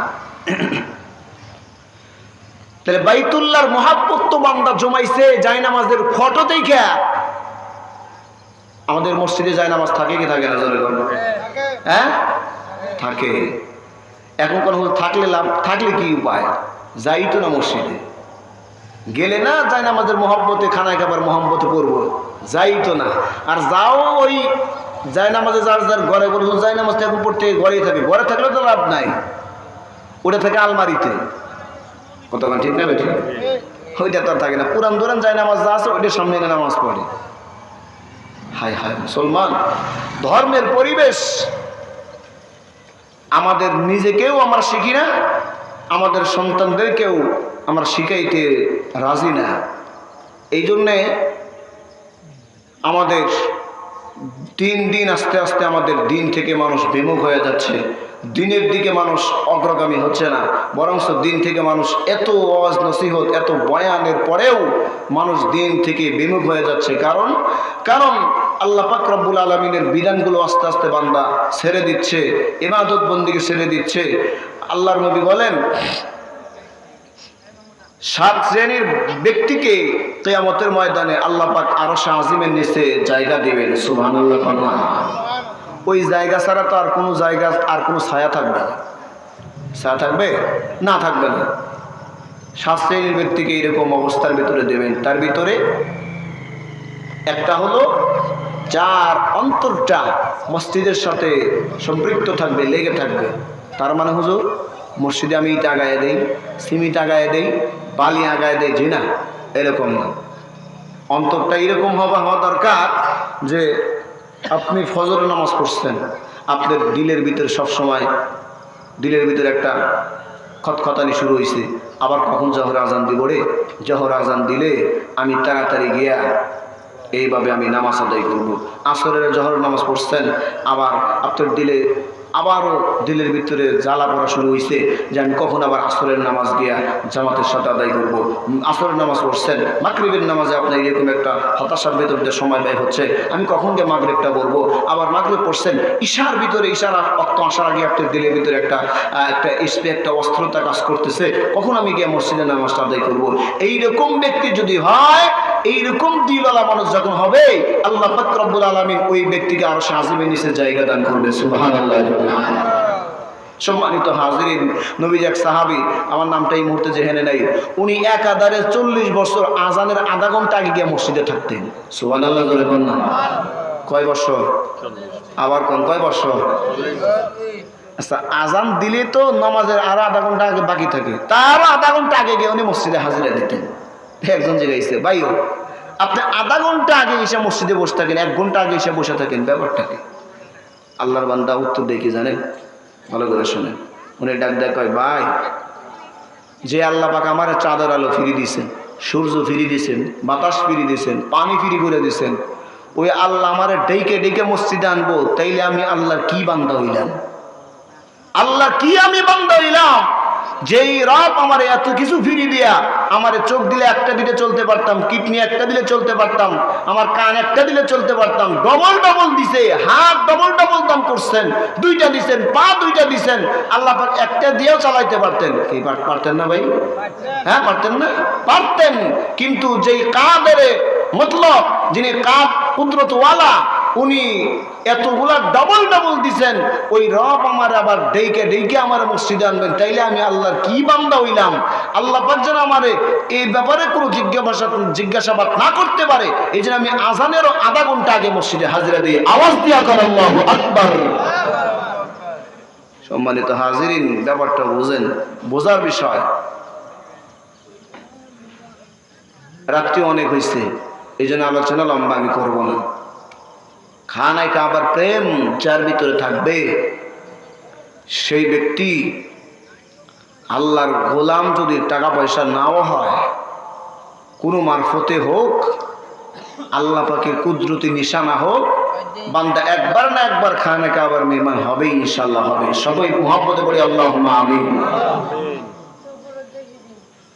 Speaker 1: তাহলে বাইতুল্লাহর মহাব্বত তো বান্দা জমাইছে জায়নামাজের ফটো দেখা। আমাদের মসজিদে জায়নামাজ থাকে কি থাকে না? হ্যাঁ থাকে। এখন কোন থাকলে লাভ, থাকলে কি উপায়? যাই তো না মসজিদে, গেলে না জায়নামাজের মহব্বতে খানায় খাবার মহব্বতে পড়বো, যাই তো না। আর যাও ওই জায়নামাজে যার যার ঘরে বলবো জায়নামাজ এখন পড়তে ঘরেই থাকে, ঘরে থাকলেও তো লাভ নাই, ওটা থাকে আলমারিতে। কতক্ষণ ঠিক না বেঠিক? ওইটা তো আর থাকে না। পুরান ধরেন জায়নামাজ যা আছে ওইটার সামনে এনে নামাজ পড়ে। হায় হায় মুসলমান, ধর্মের পরিবেশ আমাদের নিজেকেও আমরা শিখি না, আমাদের সন্তানদেরকেও আমরা শিখাইতে রাজি না। এই জন্যে আমাদের দিন দিন আস্তে আস্তে আমাদের দিন থেকে মানুষ বিমুখ হয়ে যাচ্ছে, দিনের দিকে মানুষ অগ্রগামী হচ্ছে না, বরঞ্চ দিন থেকে মানুষ এত ওয়াজ নসিহত এত বয়ানের পরেও মানুষ দিন থেকে বিমুখ হয়ে যাচ্ছে। কারণ আল্লাহ পাক রব্বুল আলামিনের বিধানগুলো আস্তে আস্তে বান্দা ছেড়ে দিচ্ছে, ইবাদত বন্দেগী ছেড়ে দিচ্ছে। আল্লাহর নবী বলেন 7 শ্রেণীর ব্যক্তিকে কিয়ামতের ময়দানে আল্লাহ পাক আরশে আজিমের নিচে জায়গা দিবেন। সুবহানাল্লাহ। ওই জায়গা ছাড়া তো আর কোনো জায়গা, আর কোনো ছায়া থাকবে না। ছায়া থাকবে না? থাকবে না। 7 শ্রেণীর ব্যক্তিকে এরকম অবস্থার ভিতরে দেবেন। তার ভিতরে একটা হলো যার অন্তরটা মসজিদের সাথে সম্পৃক্ত থাকবে, লেগে থাকবে। তার মানে হুজুর মসজিদে আমি ইট আগায় দেই, সিমিট আগায় দেই, বালি আগায় দেই, জি না, এরকম না। অন্তরটা এরকম হওয়া দরকার যে আপনি ফজরের নামাজ পড়ছেন, আপনার দিলের ভিতরে সবসময় দিলের ভিতরে একটা খতখতানি শুরু হয়েছে, আবার কখন জহর আজান দিব রে, জহর আজান দিলে আমি তাড়াতাড়ি গিয়া এইভাবে আমি নামাজ আদায় করব। আসরের জহর নামাজ পড়ছেন, আবার আপনার দিলে আবারও দিলের ভিতরে জ্বালা পড়া শুরু হয়েছে যে আমি কখন আবার আসরের নামাজ গিয়া জামাতের সাথে আদায় করব। আসরের নামাজ পড়ছেন, মাগরিবের নামাজে আপনার এরকম একটা হতাশার ভিতর দিয়ে সময় ব্যয় হচ্ছে, আমি কখন গিয়ে মাগরিবটা পড়বো। আবার মাগরিব পড়ছেন, ঈশার ভিতরে ঈশার অক্ত আসার আগে আপনার দিলের ভিতরে একটা অস্ত্রতা কাজ করতেছে, কখন আমি গিয়ে মসজিদের নামাজটা আদায় করব। এইরকম ব্যক্তি যদি হয়, এইরকম দিলওয়ালা মানুষ যখন হবে, আল্লাহ পাক রব্বুল আলামিন ওই ব্যক্তিকে আরশে আজিমের নিচে জায়গা দান করবে। সুবহানাল্লাহ। সম্মানিত হাজিরিন, নবীর এক সাহাবী, আমার নামটা এই মুহূর্তে জেহেনে নাই, উনি একাধারে 40 বছর আজানের আধা ঘন্টা আগে গিয়ে মসজিদে থাকতেন। সুবহানাল্লাহ বলে কোন না? কয় বছর? আবার কোন কয় বছর? আচ্ছা, আজান দিলে তো নামাজের আরো আধা ঘন্টা আগে বাকি থাকে, তার আধা ঘন্টা আগে গিয়ে উনি মসজিদে হাজিরা দিতেন। একজন জিজ্ঞাসা, ভাইও আপনি আধা ঘন্টা আগে এসে মসজিদে বসে থাকেন, 1 ঘন্টা আগে এসে বসে থাকেন, ব্যাপারটাকে? আল্লাহর বান্দা উত্তর দেখি জানেন, ভালো করে শোনেন। উনি ডাক দেয়, কয় ভাই, যে আল্লাহ পাক আমার চাঁদের আলো ফিরিয়ে দিয়েছেন, সূর্য ফিরিয়ে দিয়েছেন, বাতাস ফিরিয়ে দিয়েছেন, পানি ফিরি করে দিয়েছেন, ওই আল্লাহ আমার ডেকে ডেকে মসজিদে আনবো, তাইলে আমি আল্লাহর কি বান্দা হইলাম? আল্লাহ কি আমি বান্দা হইলাম? যেই রব আমার এত কিছু ফিরিয়ে দিয়া, আমার চোখ দিলে একটা দিলে চলতে পারতাম, কিডনি একটা দিলে চলতে পারতাম, আমার কান একটা দিলে চলতে পারতাম, ডবল ডবল দিছে, হাত ডবল ডবল দাম করছেন, 2টা দিছেন, পা 2টা দিছেন, আল্লাহ পাক একটা দিয়েও চালাইতে পারতেন। কি পারতেন না ভাই? হ্যাঁ, পারতেন না? পারতেন। কিন্তু যেই কাদের মতলব, যিনি কাদ কুদরতওয়ালা, উনি এতগুলা ডবল ডবল দিছেন, ওই রব আমার আবার ডেকে ডেকে আমার মসজিদে আনবেন, তাইলে আমি আল্লাহর কি বান্দা হইলাম? আল্লাহ পাক যেন আমারে এই ব্যাপারে কোনো জিজ্ঞাসাবাদ না করতে পারে, এই জন্য আমি আজানেরও আধা ঘন্টা আগে মসজিদে হাজিরা দিই, আওয়াজ দিয়া কর আল্লাহু আকবার। সম্মানিত হাজিরিন, ব্যাপারটা বুঝেন, বোঝার বিষয়। রাত্রি অনেক হয়েছে, এই জন্য আলোচনা লম্বা আমি করবো না। খানায় কাবার প্রেম যার ভিতরে থাকবে, সেই ব্যক্তি আল্লাহর গোলাম যদি টাকা পয়সা নাও হয়, কোনো মারফতে হোক, আল্লাহ পাকের কুদরতি নিশানা হোক, বান্দা একবার না একবার খানায় কাবার মেহমান হবে, ইনশাআল্লাহ হবে। সবাই মুহাব্বতে পড়ি আল্লাহুম্মা আমিন।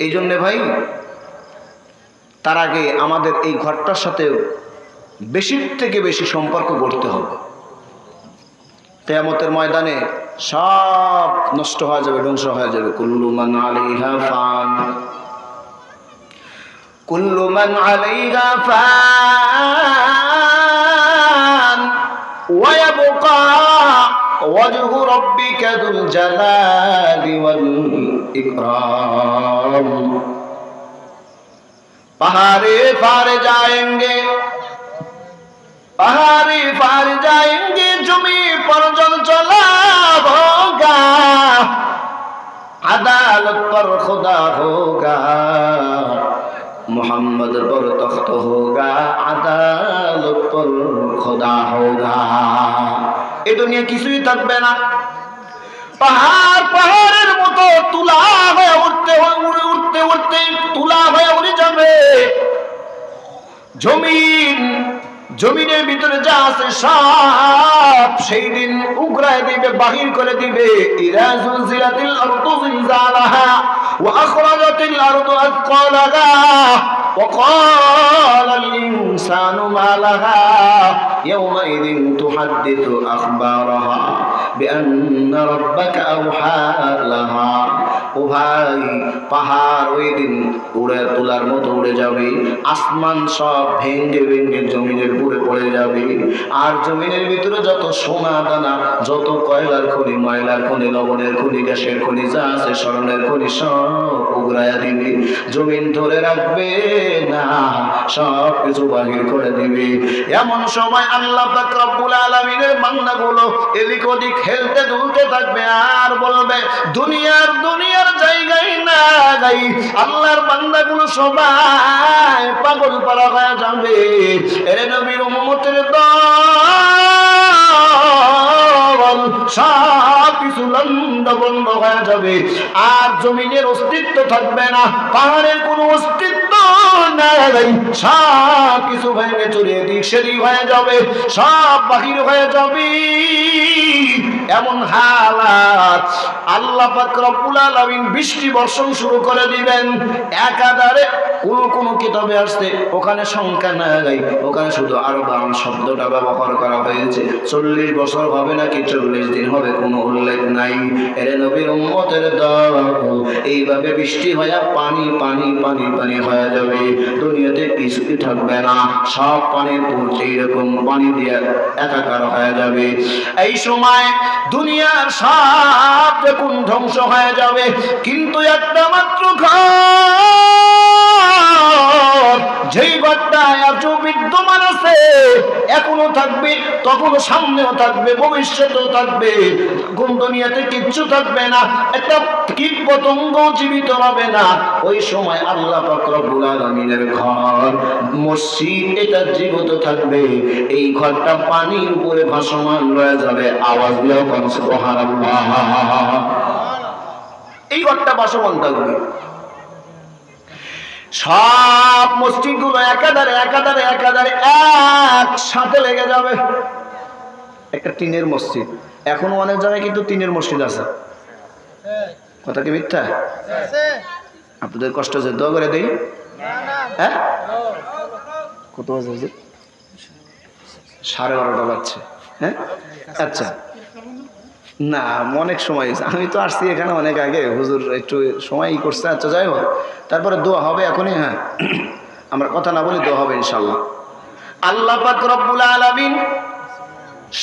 Speaker 1: এই জন্যে ভাই, তার আগে আমাদের এই ঘরটার সাথে বেশির থেকে বেশি সম্পর্ক গড়তে হবে। কিয়ামতের ময়দানে সব নষ্ট হয়ে যাবে, ধ্বংস হয়ে যাবে। কুল্লু মান আলাইহা ফান, কুল্লু মান আলাইহা ফান, ওয়া ইয়াবকা ওয়াজহু রাব্বিকা যুল জালালি ওয়াল ইকরাম। पहाड़े पार जाएंगे, पहाड़ी पार जाएंगे, जमी पर जल चला होगा, अदालत पर खुदा होगा, मोहम्मद पर तख्त होगा, अदालत पर खुदा होगा। এই দুনিয়া কিছুই থাকবে না, পাহাড় পাহাড়ের মতো তুলা হয়ে উঠতে উঠতে উঠতে তুলা হয়ে উড়ে যাবে। জমিনের ভিতরে যা আছে সব সেই দিন উগরায় দিবে, বাহির করে দিবে। ইযা যুলজিলাতিল আরদু জিলজালাহা ওয়া আখরাজাতিল আরদু আথকালাহা وقال الإنسان ما لها يومئذ تحدث أخبارها بأن ربك أوحى لها ও ভাই পাহাড় ওই দিন উড়ে তোলার মতো উড়ে যাবে, আসমান সব ভেঙে ভেঙে জমিনের উপরে পড়ে যাবে, আর জমিনের ভিতরে যত সোনা দানা, যত কয়লার খনি, ময়লার খনি, লবণের খনি, গ্যাসের খনি যা আছে, স্বর্ণের খনি সব উগরাইয়া দিবে, জমিন ধরে রাখবে না, সব কিছু বাহির করে দিবে। এমন সময় আল্লাহ পাক রব্বুল আলামিনের বান্দাগুলো এদিক ওদিক খেলতে দুলতে থাকবে আর বলবে দুনিয়ার জায়গায় না যাই। আল্লাহর বান্দাগুলো সবাই পাগল পারা হয়ে যাবে। এর নবীর উম্মতের দল সব কিছু লন্ডভন্ড হয়ে যাবে, আর জমিনের অস্তিত্ব থাকবে না, পাহাড়ের কোনো অস্তিত্ব নাই, সব কিছু ভেঙে চুরে দিক সেদিক হয়ে যাবে, সব বাহির হয়ে যাবে। এমন হালাত আল্লাহ পাক রব্বুল আলামিন বৃষ্টি বর্ষণ শুরু করে দিবেন। একাধারে কোন কিতাবে আসছে ওখানে সংখ্যা নাই, ওখানে শুধু আরবান শব্দটা ব্যবহার করা হয়েছে। 40 বছর হবে নাকি 40 দিন হবে কোনো উল্লেখ নাই। এর নবীর উম্মতের দল এইভাবে বৃষ্টি হয়ে পানি পানি পানি পানি হয়ে যাবে, দুনিয়াতে কিছুই থাকবে না, সব পানির পড়ছে এরকম পানি দিয়ে একাকার হয়ে যাবে। এই সময় দুনিয়ার সব দেখুন ধ্বংস হয়ে যাবে, কিন্তু একটা মাত্র ঘর, যেই ঘরটা এত বিদ্যমান আছে, এখনো থাকবে, তখনও সামনেও থাকবে, ভবিষ্যতেও থাকবে, কোন দুনিয়াতে কিচ্ছু থাকবে না, একটা কীট পতঙ্গ জীবিত হবে না। ওই সময় আল্লাহ পাক রব্বুল আলামিনের ঘর মসজিদ এটা জীবিত থাকবে, এই ঘরটা পানির উপরে ভাসমান রয়ে যাবে। আওয়াজ দিয়েও কোন সুবহানাল্লাহ, এই ঘরটা ভাসমান থাকবে। সব মসজিদগুলো একাধারে একাধারে একাধারে একসাথে লেগে যাবে। একটা টিনের মসজিদ, এখনো অনেক জায়গায় কিন্তু টিনের মসজিদ আছে, কথা কি মিথ্যা? আপনাদের কষ্ট হচ্ছে, দোয়া করে দেই। হ্যাঁ, কত বাজে? 12:30 বাজছে। হ্যাঁ, আচ্ছা, না অনেক সময়, আমি তো আসছি এখানে অনেক আগে, হুজুর একটু সময়ই করছে। আচ্ছা, যাই হোক, তারপরে দোয়া হবে এখনই। হ্যাঁ, আমরা কথা না বলি, দোয়া হবে ইনশাল্লাহ। আল্লাহ পাক রব্বুল আলামিন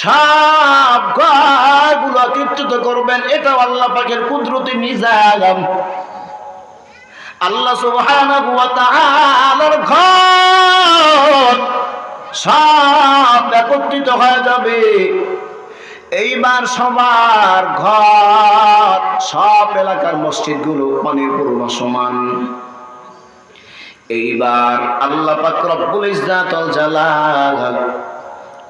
Speaker 1: সব ঘরগুলো কীর্তিত করবেন, এটাও আল্লাহ পাকের কুদরতি নিজাম। আল্লাহ সুবহানাহু ওয়া তাআলার ঘর সব একত্রিত হয়ে যাবে। এইবার সবার ঘর, সব এলাকার মসজিদগুলো পানির পূর্ব সমান। এইবার আল্লাহ পাক রব্বুল ইজ্জাত ওয়াল জালাল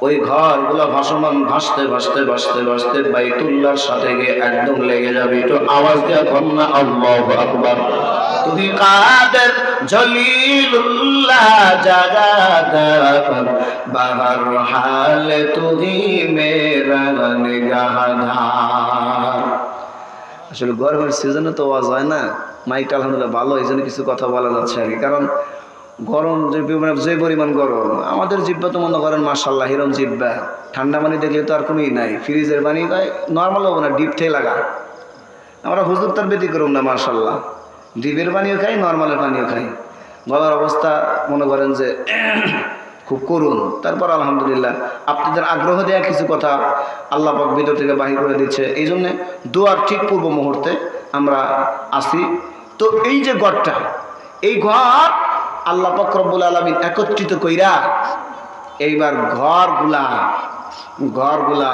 Speaker 1: ওই ঘরগুলো ভাসমান, ভাসতে ভাসতে ভাসতে ভাসতে বাইতুল্লাহর সাথে গিয়ে একদম লেগে যাবে। একটু আওয়াজ দেওয়া কর না, আল্লাহু আকবার। তুমি কাদের জলিলুল্লাহ জাগাদার বাহার হালে তুমি মেরা নিগাহদার। আসলে গরমের সিজনে তো আওয়াজ হয় না, মাইকটা আলহামদুলিল্লাহ ভালো, এই জন্য কিছু কথা বলা যাচ্ছে আর কি। কারণ গরম যে পরিমাণ গরম, আমাদের জিব্বা তো মনে করেন মাশাআল্লাহ হিরম জিব্বা, ঠান্ডা পানি দেখলে তো আর কোনোই নাই, ফ্রিজের পানি নর্মাল হবো না, ডিপ থেকে লাগা। আমরা হুজুর তার ব্যতিক্রম না, মাশাআল্লাহ ডিপের পানিও খাই, নর্মালের পানিও খাই। গলার অবস্থা মনে করেন যে খুব করুণ, তারপর আলহামদুলিল্লাহ আপনাদের আগ্রহ দেওয়া কিছু কথা আল্লাহ পাক ভিতর থেকে বাহির করে দিচ্ছে। এই জন্যে দোয়ার ঠিক পূর্ব মুহূর্তে আমরা আসি। তো এই যে ঘরটা, এই ঘর আল্লাহ পাক রব্বুল আলামিন একত্রিত কইরা এইবার ঘরগুলা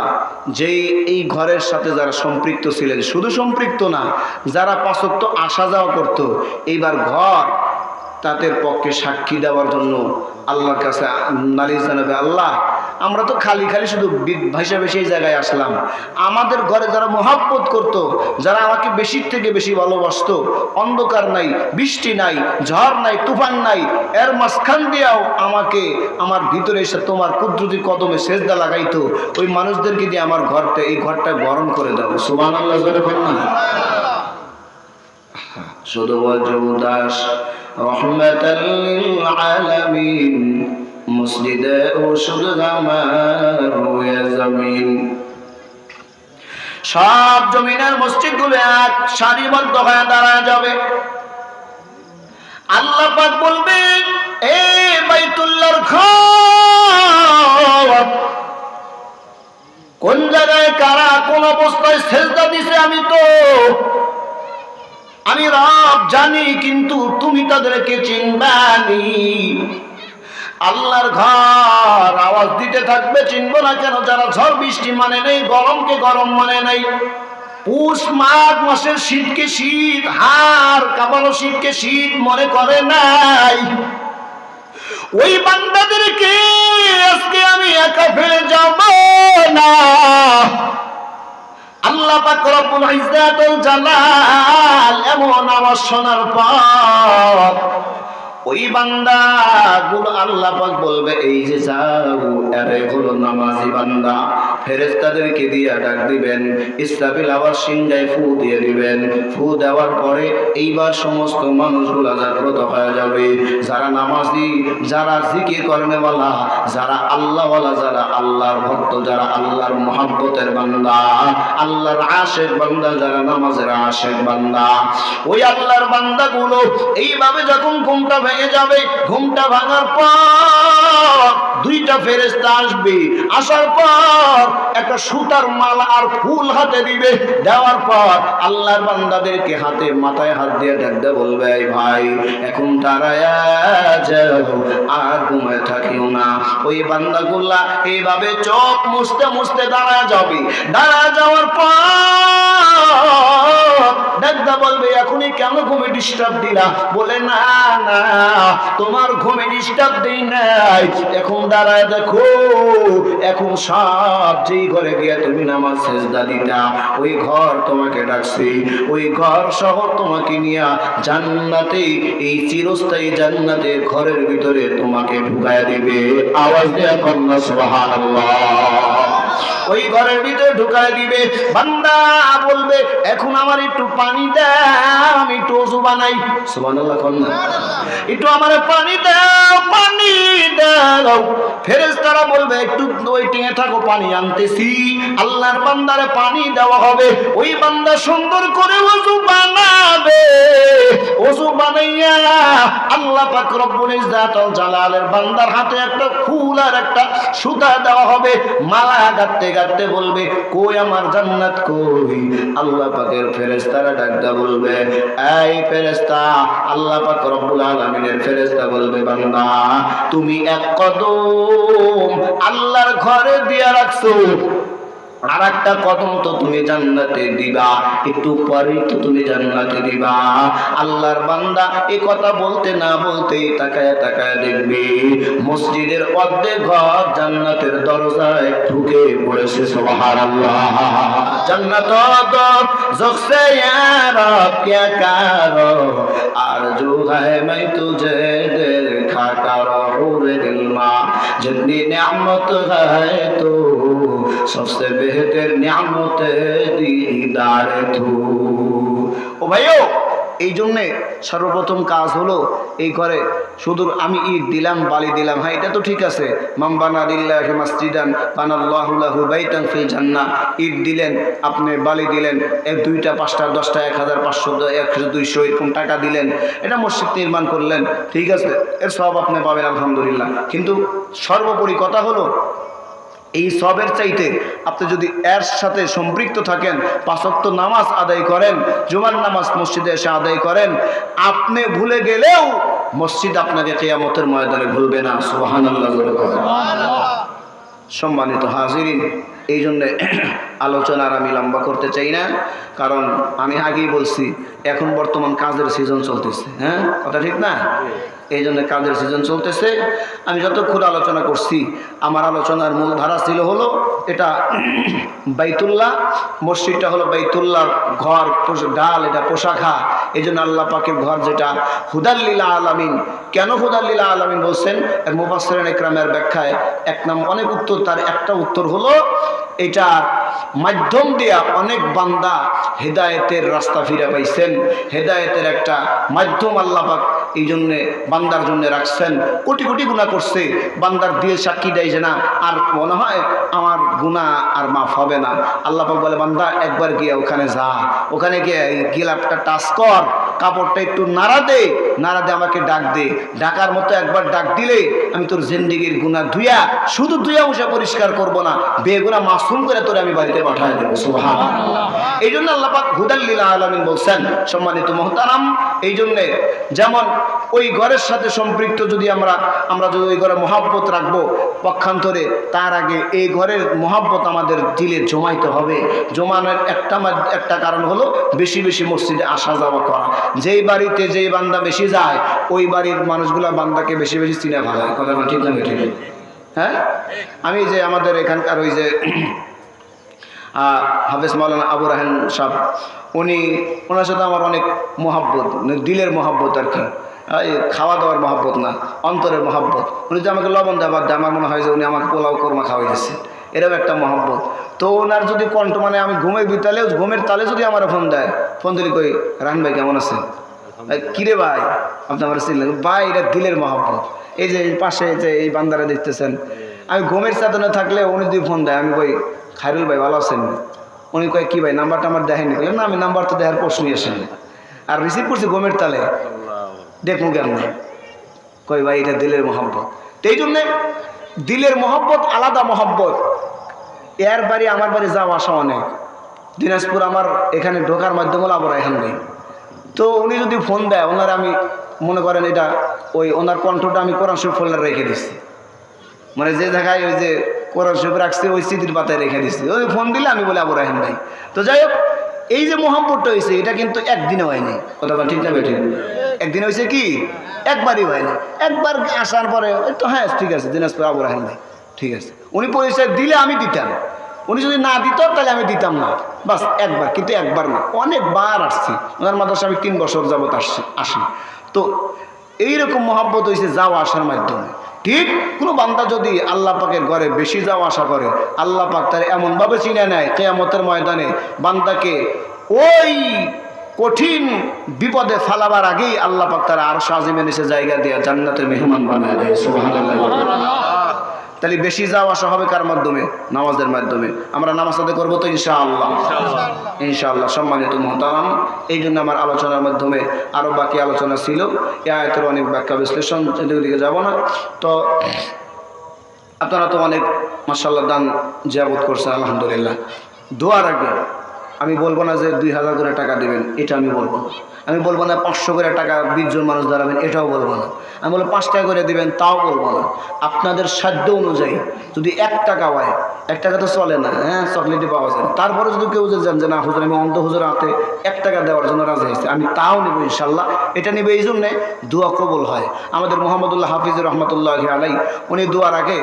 Speaker 1: যেই এই ঘরের সাথে যারা সম্পৃক্ত ছিলেন, শুধু সম্পৃক্ত না, যারা 5 ওয়াক্ত আসা যাওয়া করতো, এইবার ঘর তাদের পক্ষে সাক্ষী দেওয়ার জন্য আল্লাহর কাছে নালিশ জানাবে, আল্লাহ আমরা তো খালি খালি শুধু ভাইসা বেশি জায়গায় আসলাম, আমাদের ঘরে যারা মহব্বত করত, যারা আমাকে বেশির থেকে বেশি ভালোবাসতো, অন্ধকার নাই, বৃষ্টি নাই, ঝড় নাই, তুফান নাই, এর মাঝখান দিয়েও আমাকে আমার ভিতরে এসে তোমার কুদরতি কদমে সেজদা লাগাইতো, ওই মানুষদেরকে দিয়ে আমার ঘরটা, এই ঘরটা বরণ করে দাও। সুবহানাল্লাহ, জোরে বলেন না। শুধু বলছে উদাস রহমাতাল লিল আলামিন মসজিদে ওষুধ আমার জমিন। সব জমিনের মসজিদগুলো এক সারিবদ্ধ হয়ে দাঁড়ায় যাবে। আল্লাহ পাক বলবেন, এ বাইতুল্লাহর ঘর, কোন জায়গায় কারা কোন অবস্থায় সেজদা দিছে আমি রব জানি, কিন্তু তুমি তাদেরকে চিনবানি। আল্লাহর ঘর আওয়াজ দিতে থাকবে, চিনবো না কেন? যারা ঝড় বৃষ্টি মানে নেই, গরমকে গরম মানে নাই, পুষ মাঘ মাসের শীতকে শীত, হাড় কাঁপানো শীতকে শীত মনে করে নাই, ওই বান্দাদেরকে আজকে আমি একা ফেলে যাব না। আল্লাহ পাক রব্বুল ইজ্জাতুল জালাল এমন আওয়াজ শোনার পর ওই বান্দাগুলো আল্লাহ পাক বলবে, এই যে যাও, এরাই হলো নামাজি বান্দা। ফেরেশতাদেরকে দিয়ে ডাক দিবেন, ইসরাফিল আবার সিংহায় ফু দিয়ে দিবেন। ফু দেওয়ার পরে এইবার সমস্ত মানুষগুলা জাগ্রত হয়ে যাবে। যারা নামাজি, যারা জিকির করেনওয়ালা, যারা আল্লাহওয়ালা, যারা আল্লাহর ভক্ত, যারা আল্লাহর মহব্বতের বান্দা, আল্লাহর আশিক বান্দা, যারা নামাজের আশিক বান্দা, ওই আল্লাহর বান্দাগুলো এইভাবে যখন ঘুমটা ভেঙে যাবে, ঘুমটা ভাঙার পর দুইটা ফেরেশতা আসবে। আসার পর একটা সুতার মালা আর ফুল হাতে দিবে। দেওয়ার পর আল্লাহর বান্দাদেরকে হাতে মাথায় হাত দিয়ে ডাকতে বলবে, এই ভাই এখন দাঁড়ায়া যাও, আর ঘুমায় থাকিও না। ওই বান্দাগুলা এইভাবে চোখ মুছতে মুছতে দাঁড়ায় যাবে। দাঁড়ায় যাওয়ার পর ডাকতে বলবে, এখনই কেন ঘুমে ডিস্টার্ব দিলা? বলে, না না, তোমার ঘুমে ডিস্টার্ব দেই নাই, এখন দাঁড়ায় দেখো, এখন সব যেই ঘরে গিয়ে তুমি নামাজ সেজদা দিতা, ওই ঘর তোমাকে ডাকছি, ওই ঘর সহ তোমাকে নিয়ে জান্নাতে, এই চিরস্থায়ী জান্নাতে ঘরের ভিতরে তোমাকে ঢুকায় দিবে। আওয়াজ দিয়ে কন্যা সুবহানাল্লাহ। ওই ঘরের ভিতরে ঢুকায় দিবে। বান্দা বলবে, এখন আমার একটু পানি দাও, আমি একটু ওযু বানাই। সুবহানাল্লাহ কন্যা, একটু আমার পানি দাও, পানি দাও। ফেরেশতারা বলবে, একটু ওয়েটিংয়ে থাকো, পানি আনতেছি। আল্লাহর বান্দারে পানি দেওয়া হবে। ওই বান্দা সুন্দর করে ওযু বানাবে। ওযু বানাইয়া আল্লাহ পাক রব্বুল ইজ্জাতুল জালালের বান্দার হাতে একটা ফুল আর একটা সুতা দেওয়া হবে। মালা গাঁথতে গাঁথতে বলবে, কই আমার জান্নাত কই? আল্লাহ পাকের ফেরেশতারা ডাকতে বলবে, এই ফেরেশতা, আল্লাহ পাক রব্বুল আলামিনের ফেরেশতা বলবে, বান্দা তুমি এক কদম আল্লাহর ঘরে দিয়া রাখছো, আর একটা কদম তো তুমি জান্নাতে দিবা, একটু পরে তো তুমি জান্নাতে দিবা। আল্লাহর বান্দা এই কথা বলতে না বলতেই তাকায় তাকায় দেখবে মসজিদের অর্ধেক ঘর জান্নাতের দরজায় ঢুকে পড়েছে। সুবহানাল্লাহ। জান্নাত ज़ोक़-से यारब क्या करो, आरज़ू है मैं तुझे देखा करो, हुरे दिल माँ जितनी नेमत है तो सबसे बेहतर नेमत दीदार तू। ও ভাইও, এই জন্যে সর্বপ্রথম কাজ হলো এই ঘরে শুধু আমি ইট দিলাম, বালি দিলাম, হ্যাঁ এটা তো ঠিক আছে। মান বানা লিল্লাহি মাসজিদান বানাল্লাহু লাহু বাইতান ফিল জান্নাহ। ইট দিলেন, আপনি বালি দিলেন, 1 2টা 5টা 10টা 1500 100 200 এরকম টাকা দিলেন, এটা মসজিদ নির্মাণ করলেন, ঠিক আছে, এর সওয়াব আপনি পাবেন আলহামদুলিল্লাহ। কিন্তু সর্বোপরি কথা হলো এই সবের চাইতে আপনি যদি এর সাথে সম্পৃক্ত থাকেন, 5 ওয়াক্ত নামাজ আদায় করেন, জুমার নামাজ মসজিদে এসে আদায় করেন, আপনি ভুলে গেলেও মসজিদ আপনাকে কিয়ামতের ময়দানে ভুলবে না। সুবহানাল্লাহ। সম্মানিত হাজিরিন, এই জন্যে আলোচনার আমি লম্বা করতে চাই না, কারণ আমি আগেই বলছি এখন বর্তমান কাজের সিজন চলতেছে। হ্যাঁ, কথা ঠিক না? এই জন্য কাজের সিজন চলতেছে। আমি যতক্ষণ আলোচনা করছি, আমার আলোচনার মূল ধারা ছিল হলো এটা বাইতুল্লাহ, মসজিদটা হলো বাইতুল্লাহর ঘর, ডাল, এটা পোশাখা। এই জন্য আল্লাহ পাকের ঘর যেটা হুদাল্লিল আলামিন। কেন হুদাল্লিল আলামিন বলছেন? এর মুফাসসিরিন ইকরামের ব্যাখ্যায় অনেক উত্তর, তার একটা উত্তর হলো এটার মাধ্যম দিয়া অনেক বান্দা হেদায়েতের রাস্তা ফিরে পাইছেন। হেদায়েতের একটা মাধ্যম আল্লাহ পাক এই জন্যে বান্দার জন্য রাখছেন। কোটি কোটি গুনাহ করছে, বান্দার দিয়ে সাক্ষী দেয় যে না আর মনে হয় আমার গুনাহ আর মাফ হবে না। আল্লাহ পাক বলে বান্দা একবার গিয়ে ওখানে যা, ওখানে গিয়ে গিলাপটা টাচ কর, কাপড়টা একটু নাড়া দে, নাড়া দে আমাকে ডাক দে, ডাকার মতো একবার ডাক দিলে আমি তোর জিন্দেগির গুনাহ ধুইয়া, শুধু ধুইয়া উষা পরিষ্কার করব না, বেগুনাহ মাসুম করে তোরে আমি বাড়িতে পাঠিয়ে দেবো। সুবহানাল্লাহ। এই জন্য আল্লাহ পাক হুদাল লিল আলামিন বলছেন। সম্মানিত মুহতারাম, এই জন্যে যেমন ওই ঘরের সাথে সম্পৃক্ত যদি আমরা যদি ওই ঘরে মহাব্বত রাখবো, পক্ষান্তরে তার আগে এই ঘরের মহাব্বত আমাদের দিলে জমাইতে হবে। জমানোর একটা কারণ হলো বেশি বেশি মসজিদে আসা যাওয়া করা। যেই বাড়িতে যেই বান্দা বেশি যায়, ওই বাড়ির মানুষগুলা বান্দাকে বেশি বেশি চিনে ভালো হয়। কথা ঠিক না ঠিক? হ্যাঁ, আমি যে আমাদের এখানকার ওই যে হাফেজ মাওলানা আবু রাহেন সাহেব, ওনার সাথে আমার অনেক মহাব্বত, দিলের মহাব্বত আর কি, খাওয়া দাওয়ার মহাব্বত না, অন্তরের মহাব্বত। উনি যে আমাকে লবণ দেওয়ার দেয়, আমার মনে হয় যে উনি আমাকে পোলাও কোরমা খাওয়াই দিচ্ছেন, এরকম একটা মহাব্বত। তো ওনার যদি কণ্ঠ মানে আমি ঘুমের তালে যদি আমার ফোন দেয়, ফোন দিলে কই রাহান ভাই কেমন আছেন, কিরে ভাই আপনি আমার চিনলেন ভাই, এটা দিলের মহাব্বত। এই যে পাশে যে এই বান্দারা দেখতেছেন, আমি ঘুমের সাধনে থাকলে উনি যদি ফোন দেয়, আমি কই খায়রুল ভাই ভালো আছেন? উনি কয় কি ভাই নাম্বারটা আমার দেখেনি? না আমি নাম্বার তো দেখার প্রশ্নই আসেনি, আর রিসিভ করছি ঘুমের তালে, দেখুন কেমন কই ভাই এটা দিলের মহব্বত। তো এই জন্যে দিলের মহব্বত আলাদা মহব্বত। এর বাড়ি আমার বাড়ি যাওয়া আসা অনেক, দিনাজপুর আমার এখানে ঢোকার মাধ্যমে আবার এখান নেই। তো উনি যদি ফোন দেয়, ওনার আমি মনে করেন এটা ওই ওনার কণ্ঠটা আমি কোরআন শরীফ ফোল্ডার রেখে দিচ্ছি, মানে যে জায়গায় ওই যে কোরআন শরীফ রাখছি ওই স্মৃতির পাতায় রেখে দিচ্ছি। ওই ফোন দিলে আমি বলে আবু রাহেন ভাই। তো যাই হোক, এই যে মহব্বতটা হয়েছে এটা কিন্তু একদিনে হয়নি। কথা ঠিক না বেঠিক? একদিন হয়েছে কি, একবারই হয়নি। একবার আসার পরে তো হ্যাঁ ঠিক আছে দিনাজপুর আবু রাহেন ভাই, ঠিক আছে। উনি পরিচয় দিলে আমি দিতাম, উনি যদি না দিত তাহলে আমি দিতাম না, বাস একবার। কিন্তু একবার না, অনেকবার আসছি। ওনার মাদ্রাসা আমি 3 বছর যাবত আসি। তো এইরকম মহব্বত হয়েছে যাওয়া আসার মাধ্যমে। ঠিক কোনো বান্দা যদি আল্লাহ পাকের ঘরে বেশি যাওয়া আসা করে, আল্লাহ পাক তার এমনভাবে চিনে নেয় কিয়ামতের ময়দানে বান্দাকে ওই কঠিন বিপদে ফালাবার আগেই আল্লাহ পাক তার আরশ আজিমের নিচে জায়গা দিয়ে জান্নাতের মেহমান বানায় দেয়। সুবহানাল্লাহ। তাহলে বেশি যাওয়া আসা হবে কার মাধ্যমে? নামাজের মাধ্যমে। আমরা নামাজ আদায় করবো তো ইনশাআল্লাহ, ইনশাআল্লাহ। সম্মানিত মুহতারাম, এই জন্য আমার আলোচনার মাধ্যমে আরও বাকি আলোচনা ছিল, এই আয়াতের অনেক ব্যাখ্যা বিশ্লেষণ, দিকে যাব না। তো আপনারা তো অনেক মাশাআল্লাহ দান জিয়ারত করছেন, আলহামদুলিল্লাহ। দোয়ার আগে আমি বলবো না যে 2000 করে টাকা দেবেন, এটা আমি বলবো না। আমি বলবো না 500 করে টাকা 20 জন মানুষ দাঁড়াবেন, এটাও বলবো না। আমি বলবো 5 টাকা করে দেবেন, তাও বলবো না। আপনাদের সাধ্য অনুযায়ী যদি 1 টাকা হয়, 1 টাকা তো চলে না, হ্যাঁ চকলেটই পাওয়া যায়। তারপরে যদি কেউ যান যে না হুজুর আমি অন্ধ হুজুর হাতে 1 টাকা দেওয়ার জন্য রাজি হয়েছে, আমি তাও নেব ইনশাল্লাহ। এটা নেবে এই জন্যে দোয়া কবুল হয়। আমাদের মোহাম্মদুল্লাহ হাফিজ রহমতুল্লাহ আলাই উনি দোয়ার আগে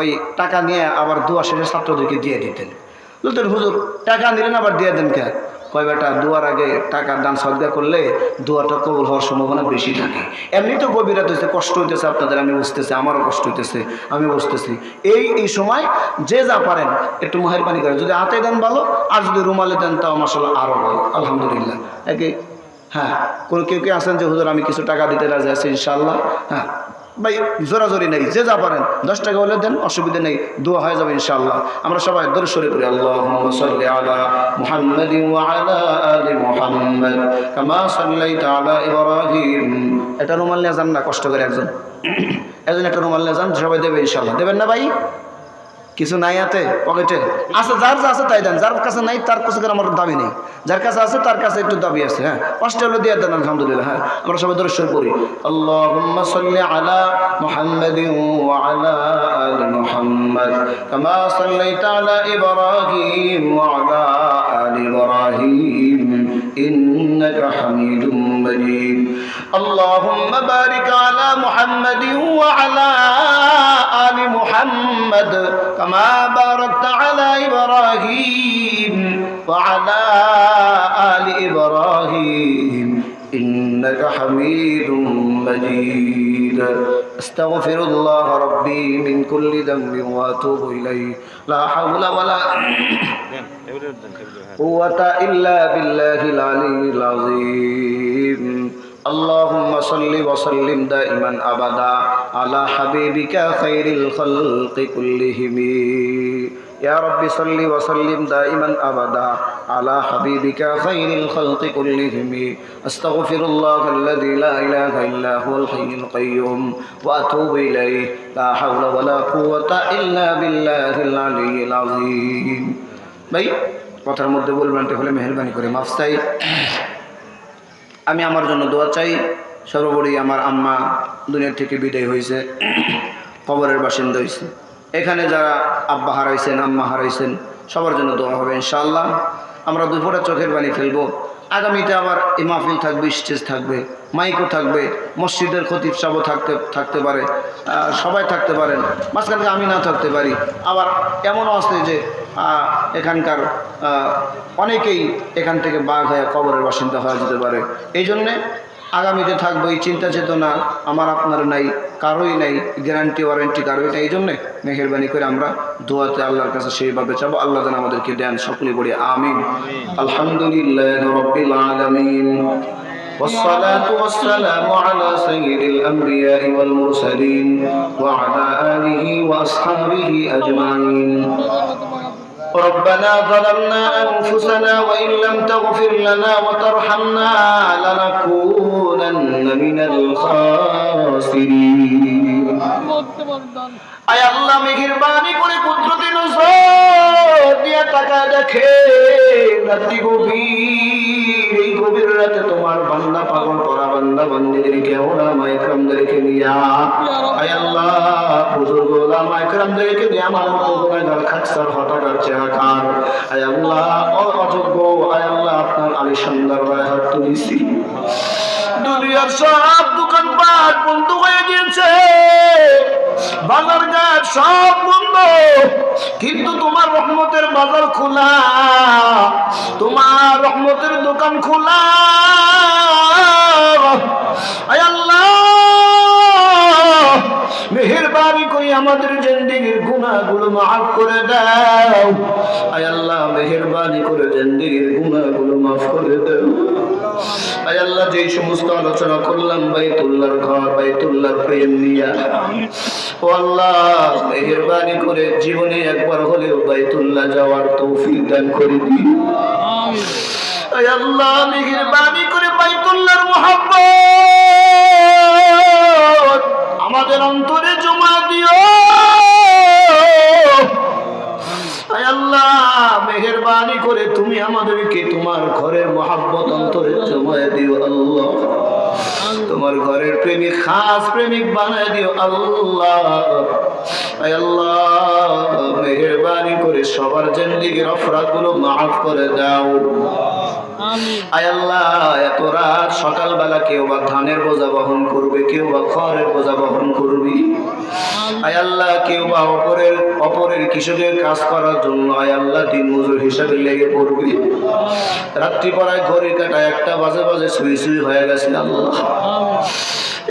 Speaker 1: ওই টাকা নিয়ে আবার দোয়া শেষে ছাত্রদেরকে দিয়ে দিতেন। বলতেন হুজুর টাকা নিলেন আবার দিয়ে দেন কে? কয় বেটা দোয়ার আগে টাকা দান সদকা করলে দোয়াটা কবুল হওয়ার সম্ভাবনা বেশি থাকে। এমনি তো গভীরাত হয়েছে, কষ্ট হইতেছে আপনাদের, আমি বুঝতেছি, আমারও কষ্ট হইতেছে, আমি বুঝতেছি। এই সময় যে যা পারেন একটু মেহেরবানি করেন, যদি হাতে দেন ভালো, আর যদি রুমালে দেন তাও মাশাআল্লাহ আরও ভালো, আলহামদুলিল্লাহ। একে হ্যাঁ, কেউ আছেন যে হুজুর আমি কিছু টাকা দিতে রাজি আছি ইনশাআল্লাহ? হ্যাঁ ভাই, জোরাজোরি নেই, যে যা পারেন 10 টাকা হলে দেন, অসুবিধা নেই, দোয়া হয়ে যাবে ইনশাআল্লাহ। আমরা সবাই দরুদ শরীফ পড়ি, আল্লাহুম্মা সাল্লি আলা মুহাম্মাদিন ওয়া আলা আলি মুহাম্মাদ কামা সাল্লাইতা আলা ইব্রাহিম। এটা রুমাল নিয়ে যান না, কষ্ট করে একজন একটা রুমাল নিয়ে যান, সবাই দেবে ইনশাআল্লাহ। দেবেন না ভাই? কিছু নাই হাতে পকেটে আছে, যার যা আছে তাই দেন, যার কাছে নাই তার কাছে আমার দাবি নেই, যার কাছে আছে তার কাছে একটু দাবি আছে। হ্যাঁ 5 টাকা দিয়ে দেন, আলহামদুলিল্লাহ। হ্যাঁ আমরা সবাই দরুদ শরীফ পড়ি, আল্লাহুম্মা সাল্লি আলা মুহাম্মাদিন ওয়া আলা আলি মুহাম্মাদ কামা সাল্লাইতা আলা ইব্রাহিম ওয়া আলা আলি ইব্রাহিম ইন্নাকা হামিদুম মাজিদ। আল্লাহুম্মা বারিক আলা মুহাম্মাদিন ওয়া আলা আলি মুহাম্মাদ كما باركت على إبراهيم وعلى آل إبراهيم إنك حميد مجيد. أستغفر الله ربي من كل ذنب وأتوب إليه لا حول ولا قوة إلا بالله العلي العظيم. اللهم صل وسلم دائما أبدا على حبيبك خير الخلق كلهم يا رب صل وسلم دائما أبدا على حبيبك خير الخلق كلهم أستغفر الله الذي لا إله إلا هو الحي القيوم وأتوب إليه لا حول ولا قوة إلا بالله العلي العظيم ভাই কথার মধ্যে বলবেন তাহলে মেহেরবানি করে মাফ চাই। আমি আমার জন্য দোয়া চাই। সর্বোপরি আমার আম্মা দুনিয়া থেকে বিদায় হয়েছে, কবরের বাসিন্দা হয়েছে। এখানে যারা আব্বা হারাইছেন, আম্মা হারাইছেন, সবার জন্য দোয়া হবে ইনশাআল্লাহ। আমরা দুপুরে চোখের পানি ফেলবো। আগামীতে আবার এই মাহফিল থাকবে, স্টেজ থাকবে, মাইকও থাকবে, মসজিদের খতিব সাহেবও থাকতে পারে, সবাই থাকতে পারেন, মাঝখানে আমি না থাকতে পারি। আবার এমনও আছে যে এখানকার অনেকেই এখান থেকে বাঘ হয়ে কবরের বাসিন্দা হয়ে যেতে পারে। এই জন্যে আগামীতে থাকবো এই চিন্তা চেতনা আমার আপনার নাই, কারোই নাই, গ্যারান্টি ওয়ারেন্টি কারোই নাই। এই জন্যে মেহেরবানি করে আমরা দোয়াতে আল্লাহর কাছে সেইভাবে চাবো, আল্লাহ যেন আমাদেরকে দেন। সকলে বলি আমিন। আলহামদুলিল্লাহ রাব্বিল আলামিন والصلاة والسلام على سيد الأنبياء والمرسلين وعلى آله وأصحابه أجمعين ربنا ظلمنا أنفسنا وإن لم تغفر لنا وترحمنا لنكونن من الخاسرين আয় আল্লাহ মেহেরবানি করে কুদরতি নজর দিয়ে তাকা দেখে রাত্রি গভীর, এই গভীর রাতে তোমার বান্দা পাগল করা বান্দা বান্দিদেরকে ওলামা ইকরামদেরকে নিয়া আয় আল্লাহ বুজুর্গ ওলামা ইকরামদেরকে নিয়ে আমার মতো গুনাহগার খাকসার হতাকার চেহাকার আয় আল্লাহ অযোগ্য আয় আল্লাহ আপনার আলিশান দরবারে হাত তুলেছি। দুনিয়ার সব দোকানপাট বন্ধ হয়ে গিয়েছে, বাজার ঘাট সব বন্ধ, কিন্তু তোমার রহমতের বাজার খোলা, তোমার রহমতের দোকান খোলা। আয় আল্লাহ মেহেরবানি করে আমাদের জিন্দেগির গুনাহগুলো মাফ করে দাও। আয় আল্লাহ মেহেরবানি করে জিন্দেগির গুনাহগুলো মাফ করে দাও। আয় আল্লাহ যে সমস্ত আলোচনা করলাম বাইতুল্লাহর ঘর, বাইতুল্লাহর প্রেম নিয়া, ও আল্লাহ মেহেরবানি করে জীবনে একবার হলেও বাইতুল্লাহ যাওয়ার তৌফিক দান করে দিও। আয় আল্লাহ মেহেরবানি করে বাইতুল্লাহর মুহাব্বত আমাদের অন্তরে জমা দিও। আয় আল্লাহ মেহেরবানি করে তুমি আমাদেরকে তোমার ঘরের মুহাব্বত অন্তরে জমা দিও আল্লাহ। তোমার ঘরের প্রেমিক, খাস প্রেমিক বানায় দিও আল্লাহ। আয় আল্লাহ মেহেরবানি করে সবার জিন্দেগির অপরাধগুলো মাফ করে দাও। আয় আল্লাহ এত রাত সকালবেলা কেউ বা ধানের বোঝা বহন করবে, কেউ বা খড়ের বোঝা বহন করবি। আয় আল্লাহ কেউ বা অপরের কৃষকের কাজ করার জন্য আয় আল্লাহ দিন মজুর হিসাবে লেগে পড়বি। রাত্রি পড়ায় ঘড়ির কাটা 1টা বাজে সুই সুই হয়ে গেছে আল্লাহ।